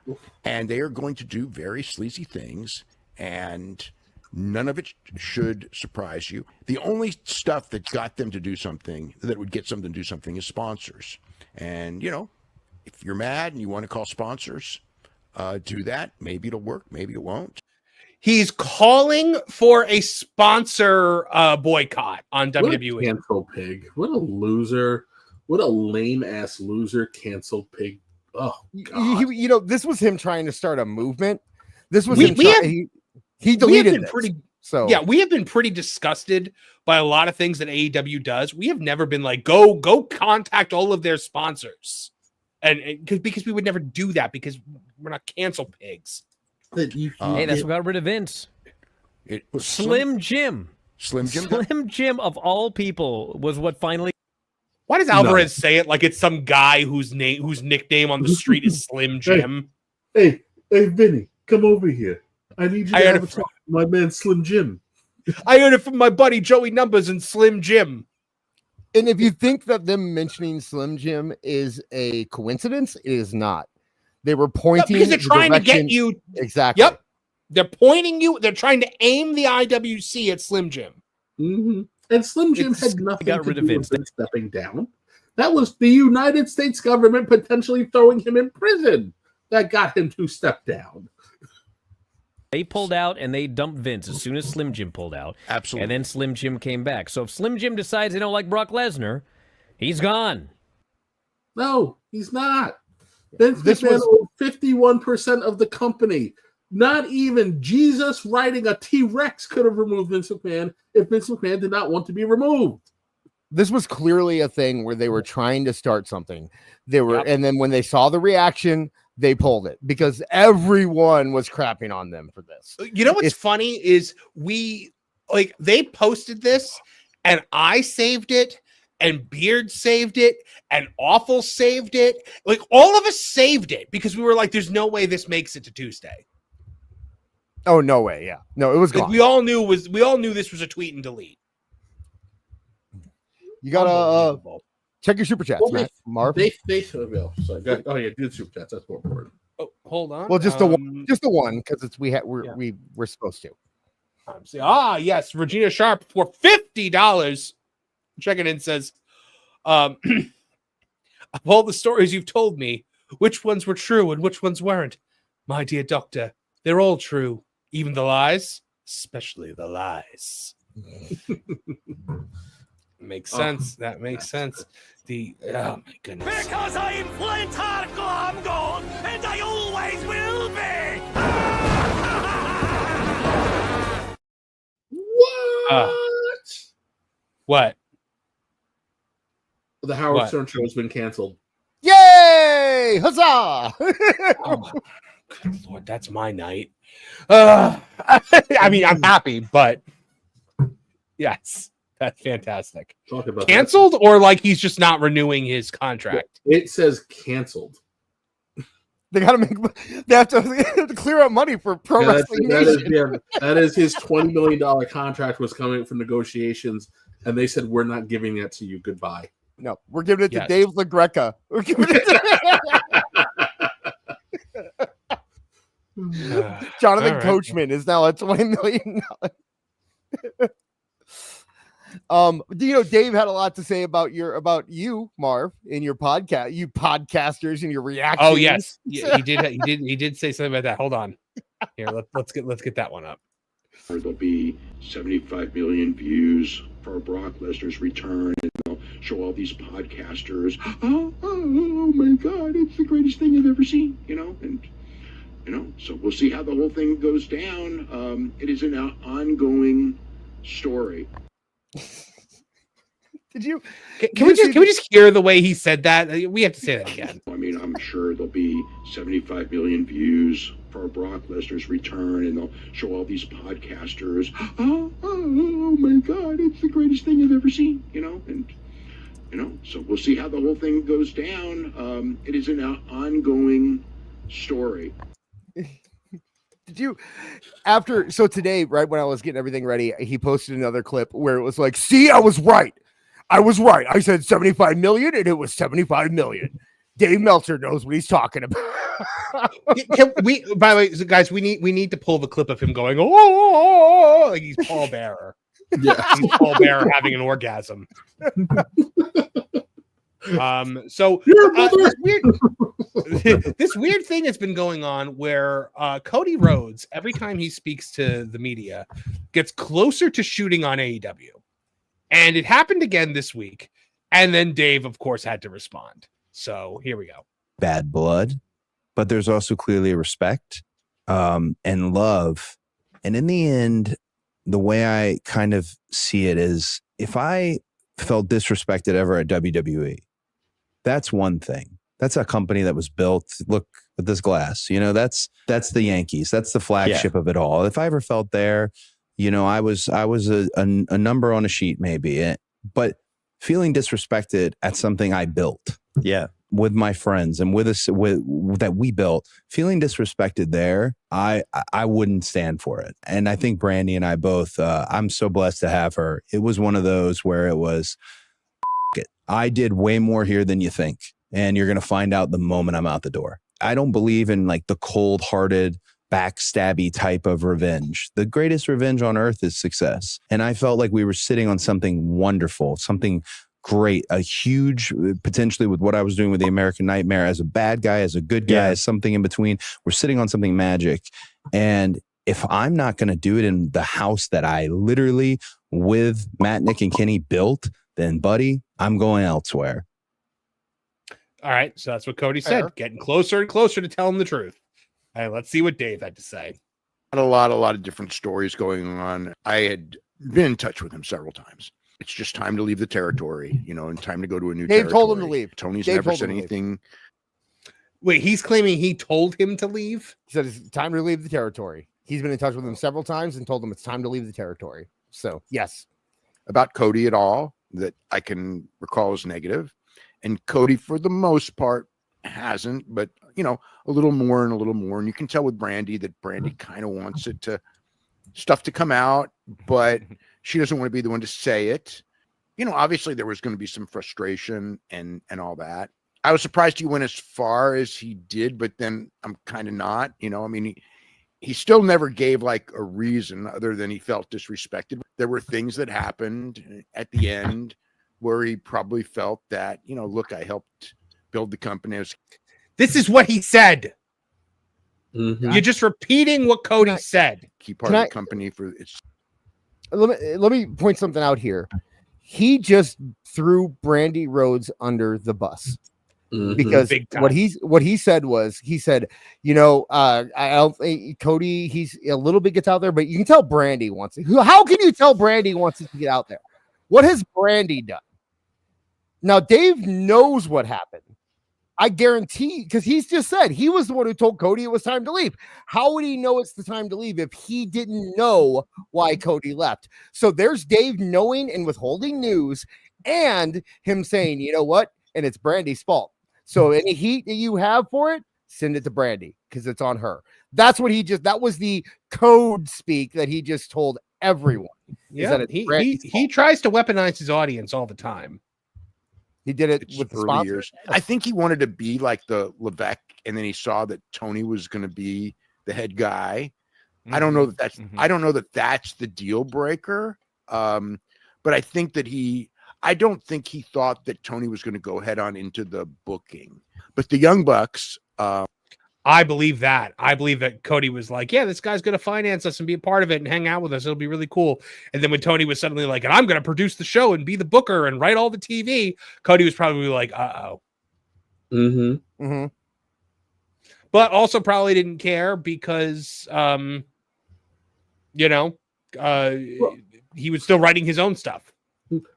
and they are going to do very sleazy things, and none of it should surprise you. The only stuff that got them to do something, that would get something to do something, is sponsors. And, if you're mad and you want to call sponsors, do that. Maybe it'll work. Maybe it won't. He's calling for a sponsor boycott on WWE. What a cancel pig. What a loser. What a lame-ass loser cancel pig. Oh, God. This was him trying to start a movement. This was he deleted this. We have been pretty disgusted by a lot of things that AEW does. We have never been like, go contact all of their sponsors. And because we would never do that because we're not cancel pigs. Hey, that's what got rid of Vince. Slim Jim. Slim Jim of all people was what finally. Why does Alvarez say it like it's some guy whose nickname on the street is Slim Jim? Hey, Vinny, come over here. I need you to have a talk with my man Slim Jim. I heard it from my buddy Joey Numbers and Slim Jim. And if you think that them mentioning Slim Jim is a coincidence, it is not. They were pointing because they're trying to get you. Exactly. Yep. They're pointing you. They're trying to aim the IWC at Slim Jim. Mm-hmm. And Slim Jim had nothing to do with him stepping down. That was the United States government potentially throwing him in prison that got him to step down. They pulled out and they dumped Vince as soon as Slim Jim pulled out. Absolutely. And then Slim Jim came back. So if Slim Jim decides they don't like Brock Lesnar, he's gone. No, he's not. Vince McMahon owned 51% of the company. Not even Jesus riding a T-Rex could have removed Vince McMahon if Vince McMahon did not want to be removed. This was clearly a thing where they were trying to start something. And then when they saw the reaction, they pulled it because everyone was crapping on them for this. You know what's funny is they posted this and I saved it and Beard saved it and Awful saved it. Like all of us saved it because we were like, there's no way this makes it to Tuesday. Oh, no way. Yeah. No, it was gone. We all knew this was a tweet and delete. You gotta check your super chats, Marv. They sorry. Oh yeah, do the super chats. That's more important. Oh, hold on. Well, just the one, because we're supposed to. Yes, Regina Sharp for $50. Checking in says, of all the stories you've told me, which ones were true and which ones weren't? My dear doctor, they're all true, even the lies, especially the lies. Makes sense. That makes sense. Oh my goodness. Because I'm Flint Glom Gold, and I always will be. What? The Howard Stern show has been canceled. Yay! Huzzah! Oh, good Lord, that's my night. I mean, I'm happy, but yes. That's fantastic. Canceled or like he's just not renewing his contract? It says canceled. They have to clear out money for Pro Wrestling Nation. That is his $20 million contract was coming for negotiations, and they said, we're not giving that to you. Goodbye. No, we're giving it to Dave LaGreca. We're giving it to Jonathan Coachman is now at $20 million. Dave had a lot to say about you, Marv, in your podcast, you podcasters and your reactions. Oh yes, he did say something about that. Hold on, here let's get that one up. There'll be 75 million views for Brock Lesnar's return, and they'll show all these podcasters. Oh my God, it's the greatest thing I've ever seen. So we'll see how the whole thing goes down. It is an ongoing story. Can we just hear the way he said that? We have to say that again. I mean, I'm sure there'll be 75 million views for Brock Lesnar's return, and they'll show all these podcasters. Oh my God, it's the greatest thing I've ever seen. So we'll see how the whole thing goes down. It is an ongoing story. So today, right when I was getting everything ready, he posted another clip where it was like, see, I was right. I said 75 million and it was 75 million. Dave Meltzer knows what he's talking about. By the way, guys, we need to pull the clip of him going, oh, like he's Paul Bearer. Yeah. He's Paul Bearer having an orgasm. So this weird thing has been going on where Cody Rhodes, every time he speaks to the media, gets closer to shooting on AEW. And it happened again this week. And then Dave, of course, had to respond. So here we go. Bad blood, but there's also clearly a respect and love. And in the end, the way I kind of see it is if I felt disrespected ever at WWE, that's one thing. That's a company that was built. Look at this glass. You know, that's the Yankees. That's the flagship of it all. If I ever felt there, you know, I was a number on a sheet maybe, but feeling disrespected at something I built. Yeah. With my friends and with that we built, feeling disrespected there, I wouldn't stand for it. And I think Brandy and I both, I'm so blessed to have her. It was one of those where it was, I did way more here than you think. And you're going to find out the moment I'm out the door. I don't believe in like the cold-hearted, backstabby type of revenge. The greatest revenge on earth is success. And I felt like we were sitting on something wonderful, something great, a huge, potentially with what I was doing with the American Nightmare as a bad guy, as a good guy, as something in between. We're sitting on something magic. And if I'm not going to do it in the house that I literally, with Matt, Nick, and Kenny built, then buddy, I'm going elsewhere. All right. So that's what Cody said. Getting closer and closer to telling the truth. All right, let's see what Dave had to say. A lot of different stories going on. I had been in touch with him several times. It's just time to leave the territory, you know, and time to go to a new territory. Dave told him to leave. Tony's never said anything. Wait, he's claiming he told him to leave? He said it's time to leave the territory. He's been in touch with him several times and told him it's time to leave the territory. So, yes. About Cody at all that I can recall is negative. And Cody, for the most part, hasn't, but, you know, a little more and a little more. And you can tell with Brandy that Brandy kind of wants stuff to come out, but she doesn't want to be the one to say it. You know, obviously there was going to be some frustration and all that. I was surprised he went as far as he did, but then I'm kind of not, you know, I mean, he still never gave like a reason other than he felt disrespected. There were things that happened at the end where he probably felt that, you know, look, I helped build the company. This is what he said. Mm-hmm. You're just repeating what Cody said. Key part of the company for its. Let me point something out here. He just threw Brandy Rhodes under the bus. Mm-hmm. Because what he said was, he said, you know, Cody, he's a little bit gets out there, but you can tell Brandy wants it. How can you tell Brandy wants it to get out there? What has Brandy done? Now, Dave knows what happened. I guarantee, because he's just said he was the one who told Cody it was time to leave. How would he know it's the time to leave if he didn't know why Cody left? So there's Dave knowing and withholding news and him saying, you know what? And it's Brandy's fault. So any heat that you have for it, send it to Brandy because it's on her. That's what that was the code speak that he just told everyone. Yeah, he tries to weaponize his audience all the time. He did it with the sponsors. Years. I think he wanted to be like the Levesque, and then he saw that Tony was going to be the head guy. Mm-hmm. I don't know that that's. Mm-hmm. I don't know that that's the deal breaker. But I think that I don't think he thought that Tony was going to go head on into the booking. But the Young Bucks. I believe that. I believe that Cody was like, yeah, this guy's going to finance us and be a part of it and hang out with us. It'll be really cool. And then when Tony was suddenly like, and I'm going to produce the show and be the booker and write all the TV, Cody was probably like, uh-oh. Mm-hmm. Mm-hmm. But also probably didn't care because, you know, he was still writing his own stuff.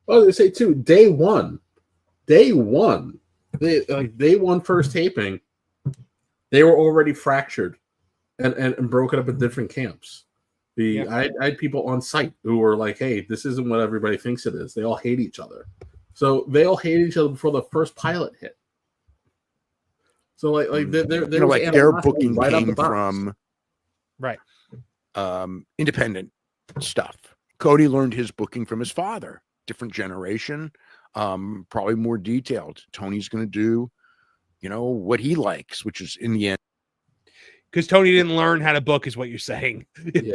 Well, they say too, day one, day one first taping, they were already fractured and broken up in different camps. I had people on site who were like, hey, this isn't what everybody thinks it is. They all hate each other. So they all hated each other before the first pilot hit. So their booking right came from right independent stuff. Cody learned his booking from his father. Different generation, probably more detailed. Tony's going to do, you know, what he likes, which is in the end. Because Tony didn't learn how to book, is what you're saying.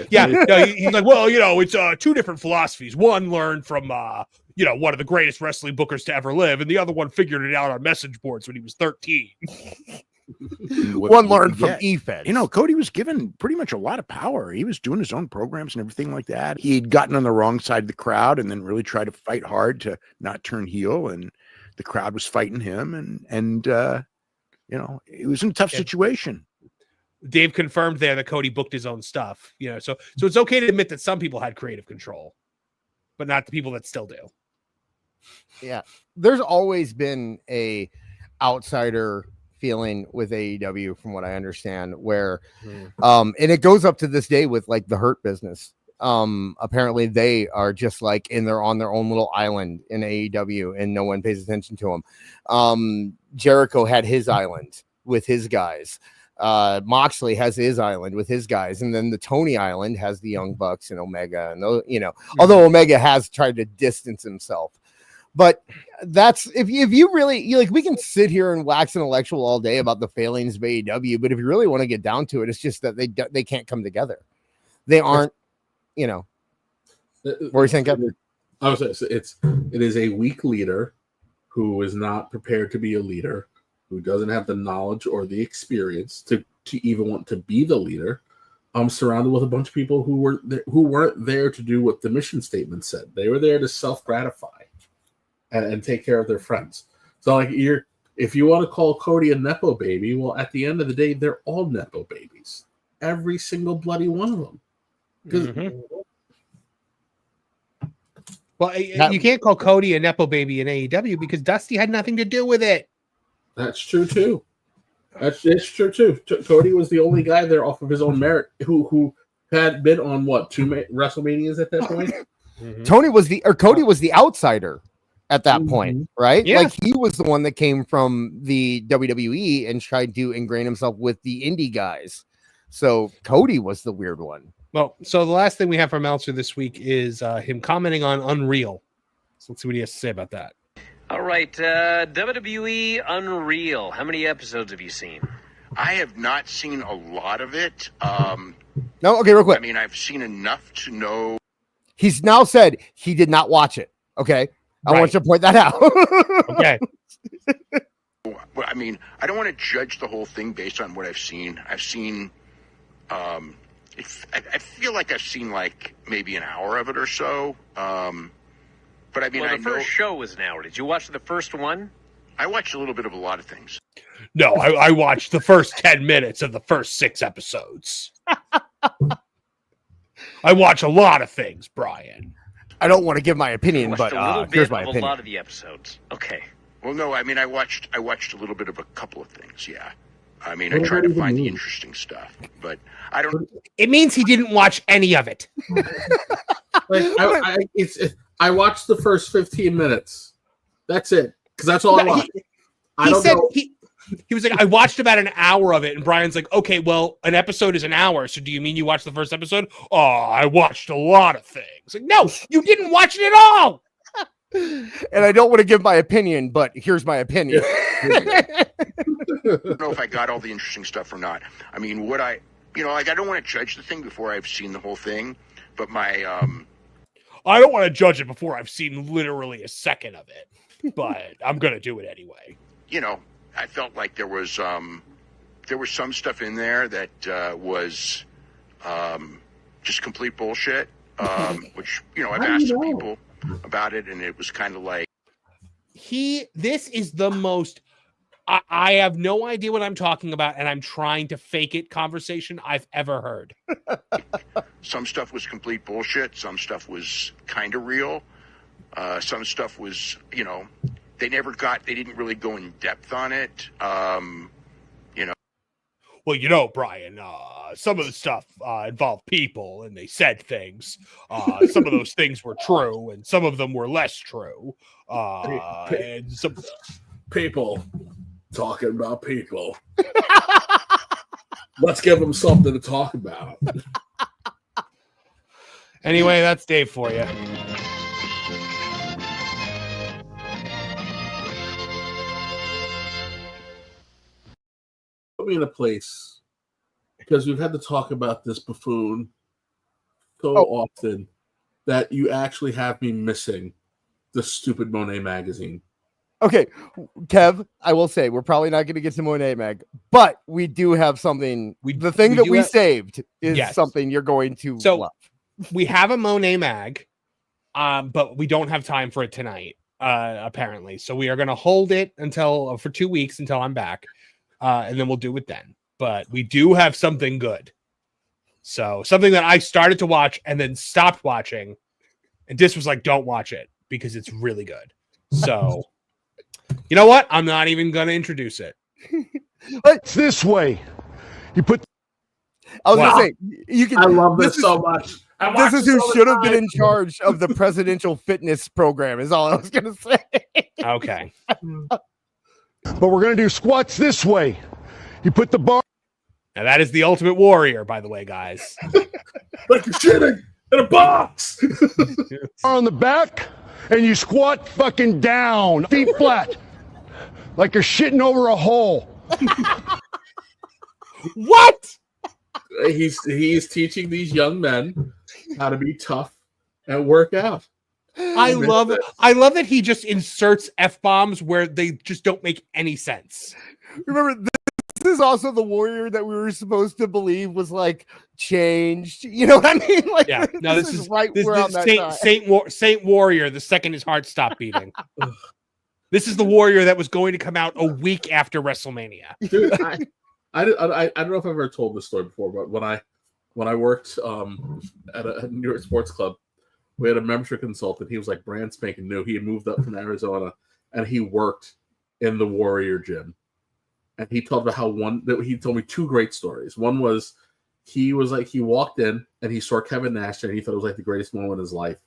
Yeah. No, he's like, well, it's two different philosophies. One learned from, one of the greatest wrestling bookers to ever live, and the other one figured it out on message boards when he was 13. One learned from E-Fed. Cody was given pretty much a lot of power. He was doing his own programs and everything like that. He'd gotten on the wrong side of the crowd and then really tried to fight hard to not turn heel, and the crowd was fighting him, and it was in a tough situation. Dave confirmed there that Cody booked his own stuff. So it's okay to admit that some people had creative control, but not the people that still do. Yeah, there's always been a outsider feeling with AEW, from what I understand, where and it goes up to this day with like the Hurt Business. Apparently they are just like on their own little island in AEW, and no one pays attention to them. Jericho had his island with his guys. Moxley has his island with his guys, and then the Tony Island has the Young Bucks and Omega, and although Omega has tried to distance himself. But that's if you really we can sit here and wax intellectual all day about the failings of AEW, but if you really want to get down to it, it's just that they can't come together. They aren't, What are you saying, Kevin? I was it is a weak leader who is not prepared to be a leader, who doesn't have the knowledge or the experience to even want to be the leader. I'm surrounded with a bunch of people who weren't there to do what the mission statement said. They were there to self-gratify and take care of their friends. So if you want to call Cody a Nepo baby, well, at the end of the day, they're all Nepo babies. Every single bloody one of them. Well, you can't call Cody a Nepo baby in AEW because Dusty had nothing to do with it. That's true too. That's true too. Cody was the only guy there off of his own merit who had been on two WrestleManias at that point. Cody was the outsider at that point, right? Yeah. Like he was the one that came from the WWE and tried to ingrain himself with the indie guys. So Cody was the weird one. Well, so the last thing we have from Meltzer this week is him commenting on Unreal. So let's see what he has to say about that. All right, WWE Unreal. How many episodes have you seen? I have not seen a lot of it. No, okay, real quick. I mean, I've seen enough to know. He's now said he did not watch it. Okay. I want you to point that out. Okay. I mean, I don't want to judge the whole thing based on what I've seen. I've seen, I feel like I've seen like maybe an hour of it or so. But I mean, the first show was an hour. Did you watch the first one? I watched a little bit of a lot of things. No, I watched the first 10 minutes of the first 6 episodes. I watch a lot of things, Brian. I don't want to give my opinion, but here's my opinion. A lot of the episodes. Okay. Well, no, I mean, I watched a little bit of a couple of things. Yeah. I mean, I try to find the interesting stuff, but I don't. It means he didn't watch any of it. I watched the first 15 minutes. That's it, because that's all I watched. He was like, I watched about an hour of it, and Brian's like, okay, well, an episode is an hour, so do you mean you watched the first episode? Oh, I watched a lot of things. Like, no, you didn't watch it at all. And I don't want to give my opinion, but here's my opinion. I don't know if I got all the interesting stuff or not. I mean, I don't want to judge the thing before I've seen the whole thing, but I don't want to judge it before I've seen literally a second of it, but I'm going to do it anyway. I felt like there was some stuff in there that was just complete bullshit, which, I've asked some people about it, and it was kind of like, this is the most, I have no idea what I'm talking about, and I'm trying to fake it conversation I've ever heard. Some stuff was complete bullshit. Some stuff was kind of real. Some stuff was, they didn't really go in depth on it. Well, Brian, some of the stuff involved people, and they said things. Some of those things were true, and some of them were less true. And some people talking about people. Let's give them something to talk about. Anyway, that's Dave for you. Put me in a place because we've had to talk about this buffoon so Oh. often that you actually have me missing the stupid Monet magazine. Okay, Kev, I will say we're probably not going to get to Monet Mag, but we do have something. The thing that we saved is something you're going to love. We have a Monet Mag, but we don't have time for it tonight, apparently. So we are going to hold it until for 2 weeks until I'm back, and then we'll do it then. But we do have something good. So something that I started to watch and then stopped watching, and Dis was like, "Don't watch it because it's really good." So. You know what? I'm not even going to introduce it. It's this way. You put. I was going to say, you can. I love this so much. This is who should have been in charge of the presidential fitness program, is all I was going to say. Okay. But we're going to do squats this way. You put the bar. Now, that is the Ultimate Warrior, by the way, guys. Like you're shitting in a box. On the back. And you squat fucking down, feet flat, like you're shitting over a hole. What? He's teaching these young men how to be tough and work out. I love that he just inserts F-bombs where they just don't make any sense. Remember, this is also the warrior that we were supposed to believe was like changed. You know what I mean? Like, yeah, no, this is right this, around this that Saint Warrior. The second his heart stopped beating. This is the warrior that was going to come out a week after WrestleMania. Dude, I don't know if I've ever told this story before, but when I worked at a New York sports club, we had a membership consultant. He was like brand spanking new. He had moved up from Arizona, and he worked in the Warrior gym. And he talked about he told me two great stories. One was he walked in and he saw Kevin Nash and he thought it was like the greatest moment in his life.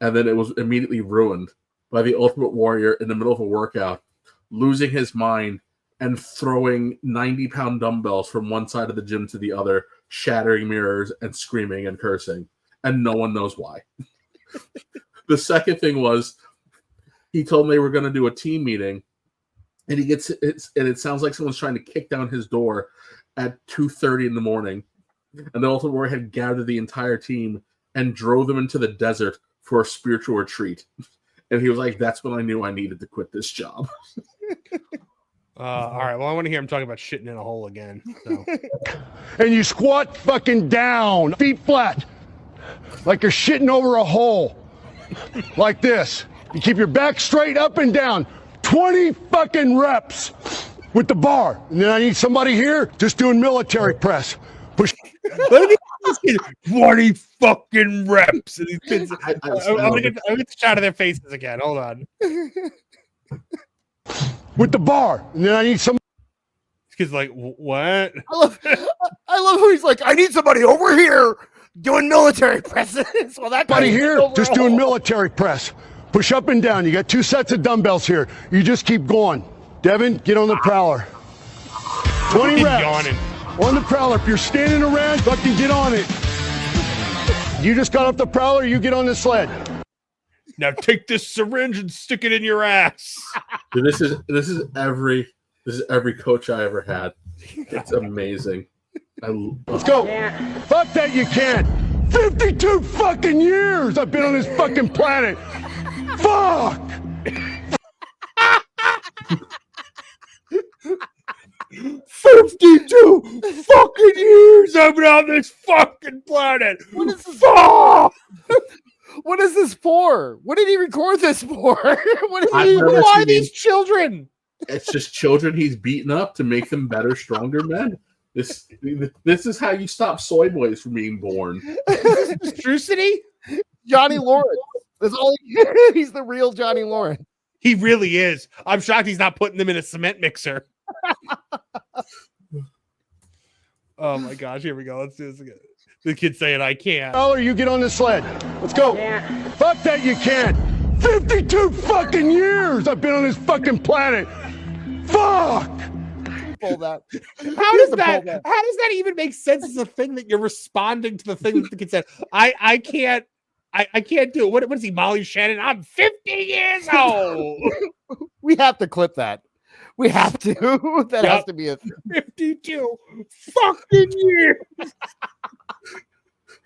And then it was immediately ruined by the Ultimate Warrior in the middle of a workout, losing his mind and throwing 90-pound dumbbells from one side of the gym to the other, shattering mirrors and screaming and cursing. And no one knows why. The second thing was he told me they were going to do a team meeting. And it sounds like someone's trying to kick down his door at 2:30 in the morning. And the Ultimate Warrior had gathered the entire team and drove them into the desert for a spiritual retreat. And he was like, that's when I knew I needed to quit this job. All right. Well, I want to hear him talking about shitting in a hole again. So. And you squat fucking down, feet flat, like you're shitting over a hole. Like this. You keep your back straight up and down. 20 fucking reps with the bar. And then I need somebody here just doing military press. Push. 20 fucking reps. And these kids, I'm gonna get the shot of their faces again. Hold on. With the bar. And then I need some. This kid's like, what? I love how he's like, I need somebody over here doing military presses. Well, that Somebody here just doing military press. Push up and down. You got 2 sets of dumbbells here. You just keep going. Devin, get on the prowler. 20 reps. Yawning. On the prowler. If you're standing around, fucking get on it. You just got off the prowler, you get on the sled. Now take this syringe and stick it in your ass. Dude, this is every coach I ever had. It's amazing. Let's go. Fuck that you can't. 52 fucking years I've been on this fucking planet. Fuck! 52 fucking years I've been on this fucking planet. What is this? Fuck! What is this for? What did he record this for? Who are these children? It's just children he's beaten up to make them better, stronger men. This is how you stop soy boys from being born. True City? Johnny Lawrence. That's all he's the real Johnny Lawrence. He really is. I'm shocked he's not putting them in a cement mixer. Oh my gosh, here we go. Let's do this again. The kid's saying I can't. Or you get on the sled. Let's go. Fuck that you can't. 52 fucking years I've been on this fucking planet. Fuck! Pull that. How does that even make sense as a thing that you're responding to the thing that the kid said? I can't do it. What is he, Molly Shannon? I'm 50 years old. We have to clip that. We have to. That has to be a 52 fucking years.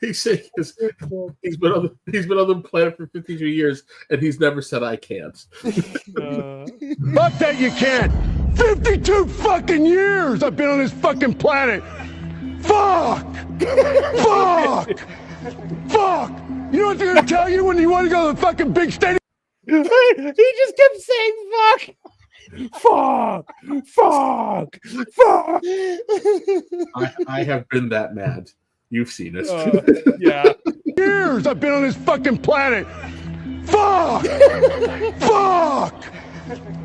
He's saying he's been on the planet for 52 years, and he's never said I can't. Fuck that you can't. 52 fucking years I've been on this fucking planet. Fuck! Fuck! Fuck! You know what they're gonna tell you when you want to go to the fucking big stadium? He just kept saying fuck. Fuck! Fuck! Fuck! I have been that mad. You've seen it. Yeah. Years I've been on this fucking planet. Fuck! Fuck!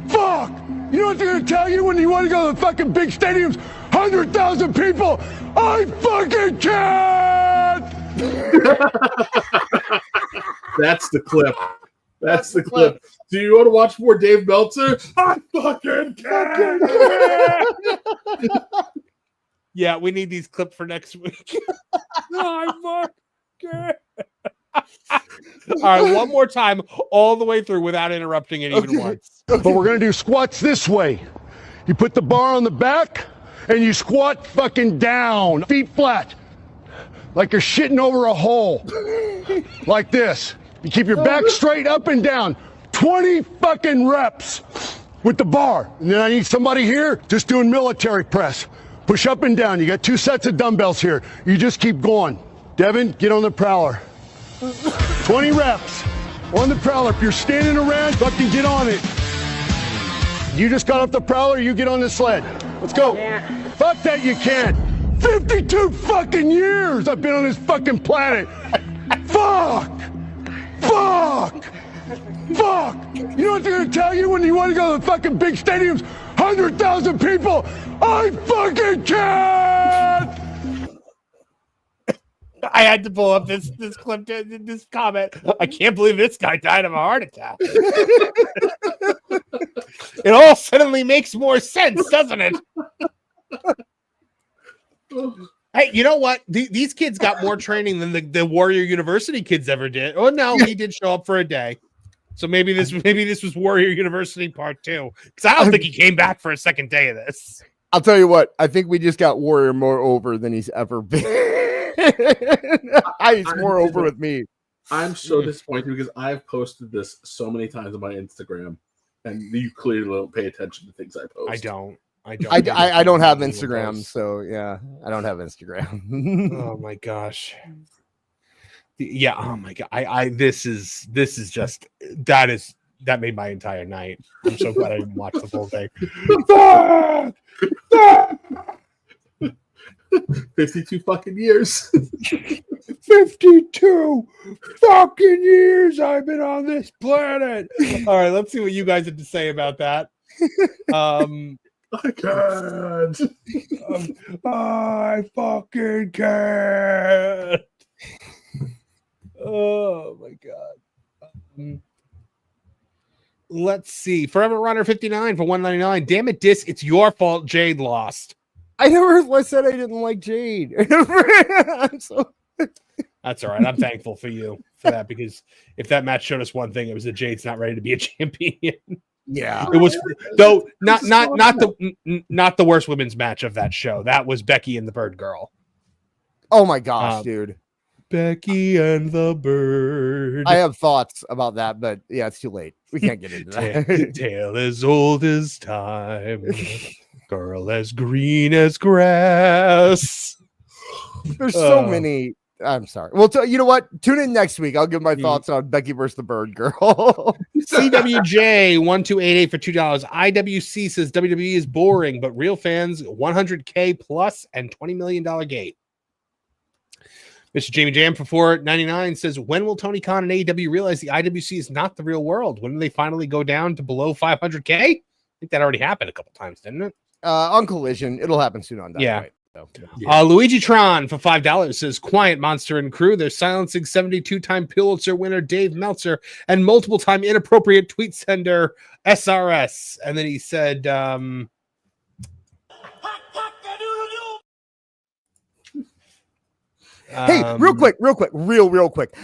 Fuck! You know what they're gonna tell you when you want to go to the fucking big stadiums? 100,000 people! I fucking can't! That's the clip. That's the clip. Do you want to watch more Dave Meltzer? I fucking can't! Yeah, we need these clips for next week. I fucking All right, one more time, all the way through without interrupting it even once. But we're gonna do squats this way. You put the bar on the back and you squat fucking down, feet flat, like you're shitting over a hole, like this. You keep your back straight up and down, 20 fucking reps with the bar. And then I need somebody here just doing military press. Push up and down. You got 2 sets of dumbbells here. You just keep going. Devin, get on the prowler. 20 reps on the prowler. If you're standing around, fucking get on it. You just got off the prowler, you get on the sled. Let's go. Fuck that you can't. 52 fucking years I've been on this fucking planet. Fuck! Fuck! Fuck! You know what they're gonna tell you when you want to go to the fucking big stadiums? 100,000 people! I fucking can't! I had to pull up this clip, this comment. I can't believe this guy died of a heart attack. It all suddenly makes more sense, doesn't it? Hey, you know what? These kids got more training than the Warrior University kids ever did. Oh no, he did show up for a day. So maybe this was Warrior University part 2. Because I don't think he came back for a second day of this. I'll tell you what, I think we just got Warrior more over than he's ever been. He's more over with me. I'm so disappointed because I've posted this so many times on my Instagram, and you clearly don't pay attention to things I post. I don't have Instagram, so yeah, I don't have Instagram. Oh my gosh. Yeah, oh my god. This is just that made my entire night. I'm so glad I didn't watch the whole thing. 52 fucking years. 52 fucking years I've been on this planet. All right, let's see what you guys have to say about that. I can't. I fucking can't. Oh my god. Let's see. Forever Runner 59 for $199. Damn it, Dis, it's your fault Jade lost. I said I didn't like Jade. I'm so... That's all right. I'm thankful for you for that, because if that match showed us one thing, it was that Jade's not ready to be a champion. Yeah, it was, though not the worst women's match of that show. That was Becky and the Bird Girl. Oh my gosh, dude. Becky and the Bird. I have thoughts about that, but yeah, it's too late. We can't get into that. Tale as old as time. Girl as green as grass. There's so many. I'm sorry. Well, you know what? Tune in next week. I'll give my thoughts on Becky versus the Bird Girl. CWJ1288 for $2. IWC says WWE is boring, but real fans $100K plus and $20 million gate. Mr. Jamie Jam for $4.99 says, when will Tony Khan and AEW realize the IWC is not the real world? When do they finally go down to below 500K? I think that already happened a couple times, didn't it? On Collision. It'll happen soon on that. Yeah. Right? So, yeah. Luigi Tron for $5 says, Quiet Monster and crew, they're silencing 72-time Pulitzer winner Dave Meltzer and multiple-time inappropriate tweet sender SRS. And then he said, hey, real quick.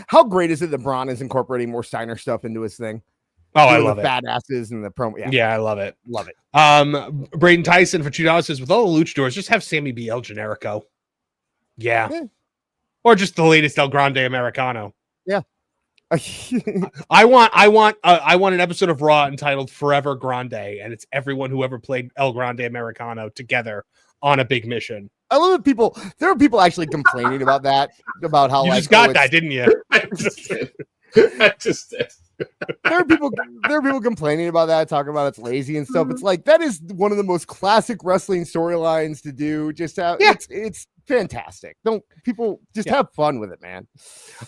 How great is it that Braun is incorporating more Steiner stuff into his thing? Oh, I doing love the it. badasses and the promo. Yeah, Yeah, I love it. love it. Braden Tyson for $2 says, with all the luchadors, just have Sammy be El Generico. Yeah. Or just the latest El Grande Americano. Yeah. I want an episode of Raw entitled Forever Grande, and it's everyone who ever played El Grande Americano together on a big mission. I love that there are people actually complaining about that, about how You like just got that, didn't you? I just did. There are people complaining about that, talking about it's lazy and stuff. It's like that is one of the most classic wrestling storylines to do. Just have it's fantastic. Don't people just have fun with it, man.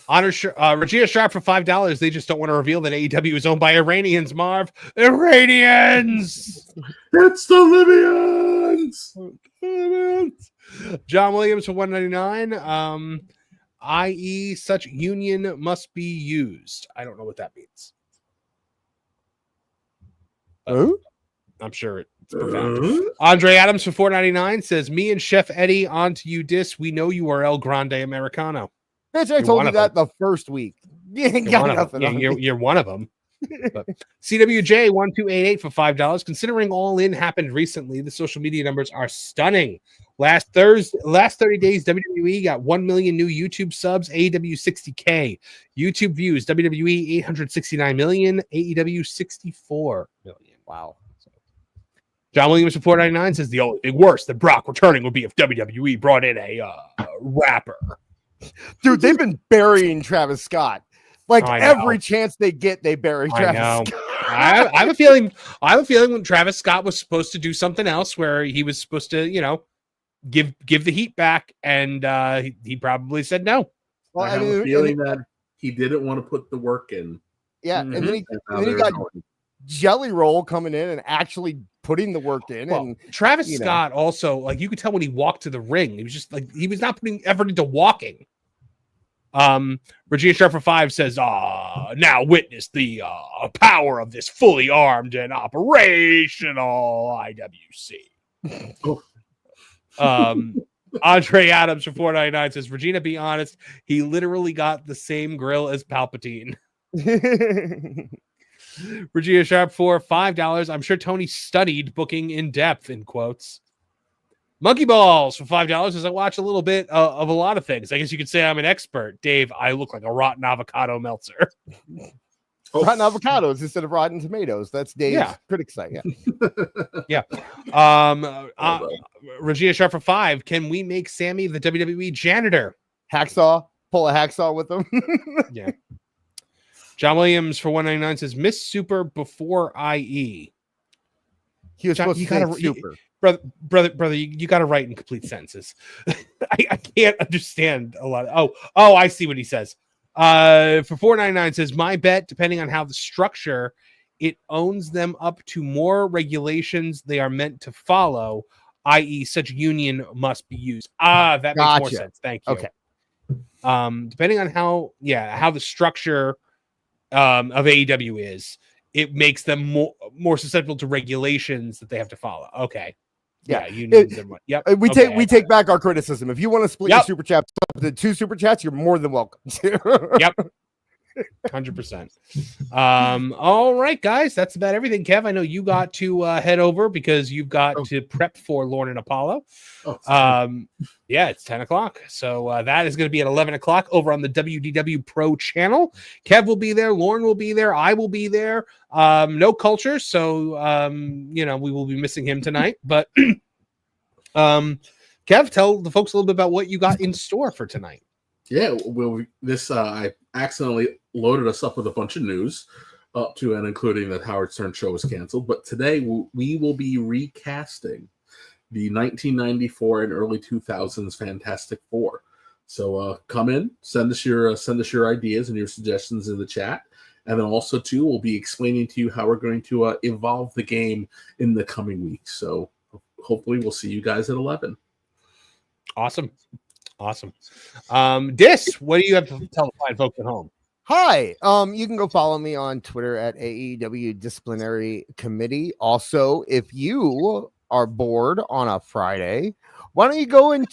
Regina Sharp for $5. They just don't want to reveal that AEW is owned by Iranians, Marv. Iranians! It's the Libyans! John Williams for $1.99. I.e., such union must be used. I don't know what that means. I'm sure it's profound. Andre Adams for $4.99 says, me and Chef Eddie on to you dis. We know you are El Grande Americano. Bitch, I told you that the first week. You ain't got nothing on me. You're one of them. But CWJ 1288 for $5. Considering All In happened recently, the social media numbers are stunning. Last 30 days, WWE got 1 million new YouTube subs, AEW 60K. YouTube views, WWE 869 million, AEW 64 million. Wow. John Williams for $4.99 says the only thing worse than Brock returning would be if WWE brought in a rapper. Dude, they've been burying Travis Scott. Like every chance they get, they bury Travis Scott. I have a feeling when Travis Scott was supposed to do something else where he was supposed to, give the heat back, and he probably said no. Well, I have a feeling that he didn't want to put the work in. Yeah, and then he got Jelly Roll coming in and actually putting the work in. Well, and Travis Scott also, like, you could tell when he walked to the ring, he was just like, he was not putting effort into walking. Regina Sharp for $5 says, now witness the power of this fully armed and operational IWC. Andre Adams for $4.99 says, Regina, be honest, he literally got the same grill as Palpatine. Regina Sharp for $5. I'm sure Tony studied booking in depth, in quotes. Monkey Balls for $5 as I watch a little bit of a lot of things. I guess you could say I'm an expert. Dave, I look like a rotten avocado Meltzer. Rotten avocados instead of rotten tomatoes. That's Dave's critic site. Yeah. Regina Sharp for $5. Can we make Sammy the WWE janitor? Hacksaw. Pull a hacksaw with them. Yeah. John Williams for $1.99 says, Miss Super before IE. He was supposed to say super. Brother, you got to write in complete sentences. I can't understand a lot. Oh, I see what he says. For $4.99 says, my bet, depending on how the structure, it owns them up to more regulations they are meant to follow, i.e. such union must be used. That makes more sense. Thank you. Okay. Depending on how the structure of AEW is, it makes them more susceptible to regulations that they have to follow. Okay. Yeah, unions are, yep. We take back our criticism. If you want to split your super chats up to 2 super chats, you're more than welcome to. Yep. 100%. All right, guys, that's about everything. Kev, I know you got to head over because you've got to prep for Lorne and Apollo. It's 10 o'clock. So that is going to be at 11 o'clock over on the WDW Pro channel. Kev will be there. Lorne will be there. I will be there. No Culture. So, we will be missing him tonight. But Kev, tell the folks a little bit about what you got in store for tonight. Yeah, I accidentally loaded us up with a bunch of news up to and including that Howard Stern show was canceled. But today we will be recasting the 1994 and early 2000s Fantastic Four. So come in, send us your ideas and your suggestions in the chat, and then also too we'll be explaining to you how we're going to evolve the game in the coming weeks. So hopefully we'll see you guys at 11. Awesome. Dis, what do you have to tell the fine folks at home? Hi. You can go follow me on Twitter at AEW Disciplinary Committee. Also, if you are bored on a Friday why don't you go and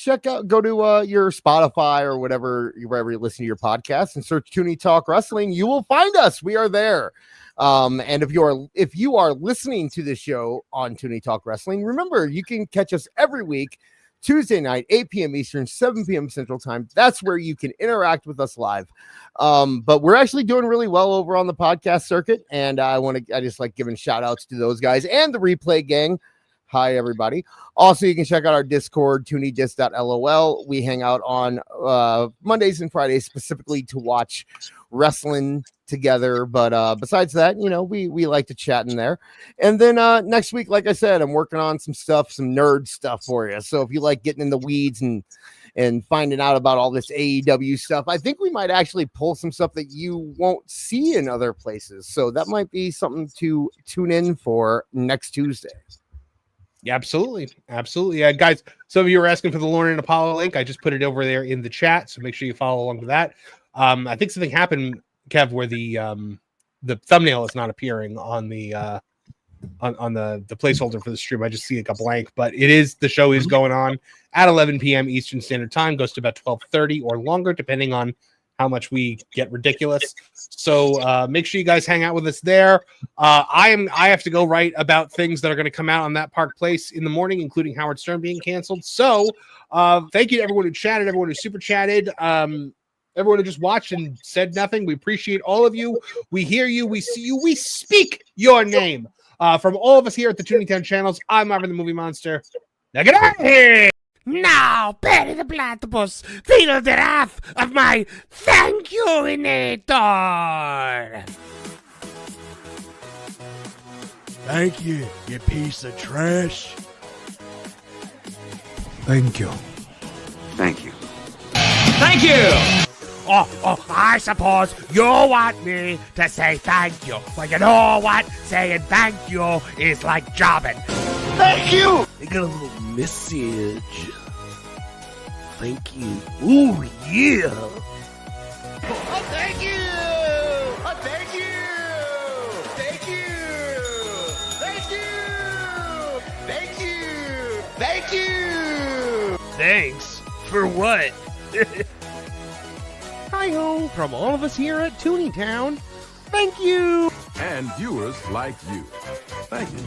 go to your Spotify or wherever you listen to your podcast and search Tooney Talk Wrestling. You will find us. We are there. And if you are listening to the show on Tooney Talk Wrestling, remember you can catch us every week, Tuesday night, 8 p.m. Eastern, 7 p.m. Central Time. That's where you can interact with us live. But we're actually doing really well over on the podcast circuit, and I just like giving shout outs to those guys and the Replay gang. Hi, everybody. Also, you can check out our Discord, tooney.dis.lol. We hang out on Mondays and Fridays specifically to watch wrestling together. But besides that, we like to chat in there. And then next week, like I said, I'm working on some nerd stuff for you. So if you like getting in the weeds and finding out about all this AEW stuff, I think we might actually pull some stuff that you won't see in other places. So that might be something to tune in for next Tuesday. Yeah, absolutely. Guys, some of you are asking for the Lauren and Apollo link. I just put it over there in the chat, so make sure you follow along with that. I think something happened, Kev, where the thumbnail is not appearing on the on the placeholder for the stream. I just see it a blank, but the show is going on at 11 p.m. Eastern Standard Time, goes to about 12:30 or longer, depending on how much we get ridiculous. So make sure you guys hang out with us there. I have to go write about things that are going to come out on that Park Place in the morning, including Howard Stern being canceled. So thank you to everyone who chatted, everyone who super chatted, everyone who just watched and said nothing. We appreciate all of you. We hear you. We see you. We speak your name. From all of us here at the Tooney channels, I'm Marvin the Movie Monster. Now get out of here! Now, bury the platypus, feel the wrath of my thank you-inator! Thank you, you piece of trash. Thank you. Thank you. Thank you! Oh, I suppose you want me to say thank you. Well, you know what? Saying thank you is like jobbing. Thank you! I got a little message. Thank you. Ooh, yeah! Oh, thank you! Oh, thank you! Thank you! Thank you! Thank you! Thank you! Thanks? For what? Hi-ho from all of us here at Tooney Town. Thank you! And viewers like you. Thank you.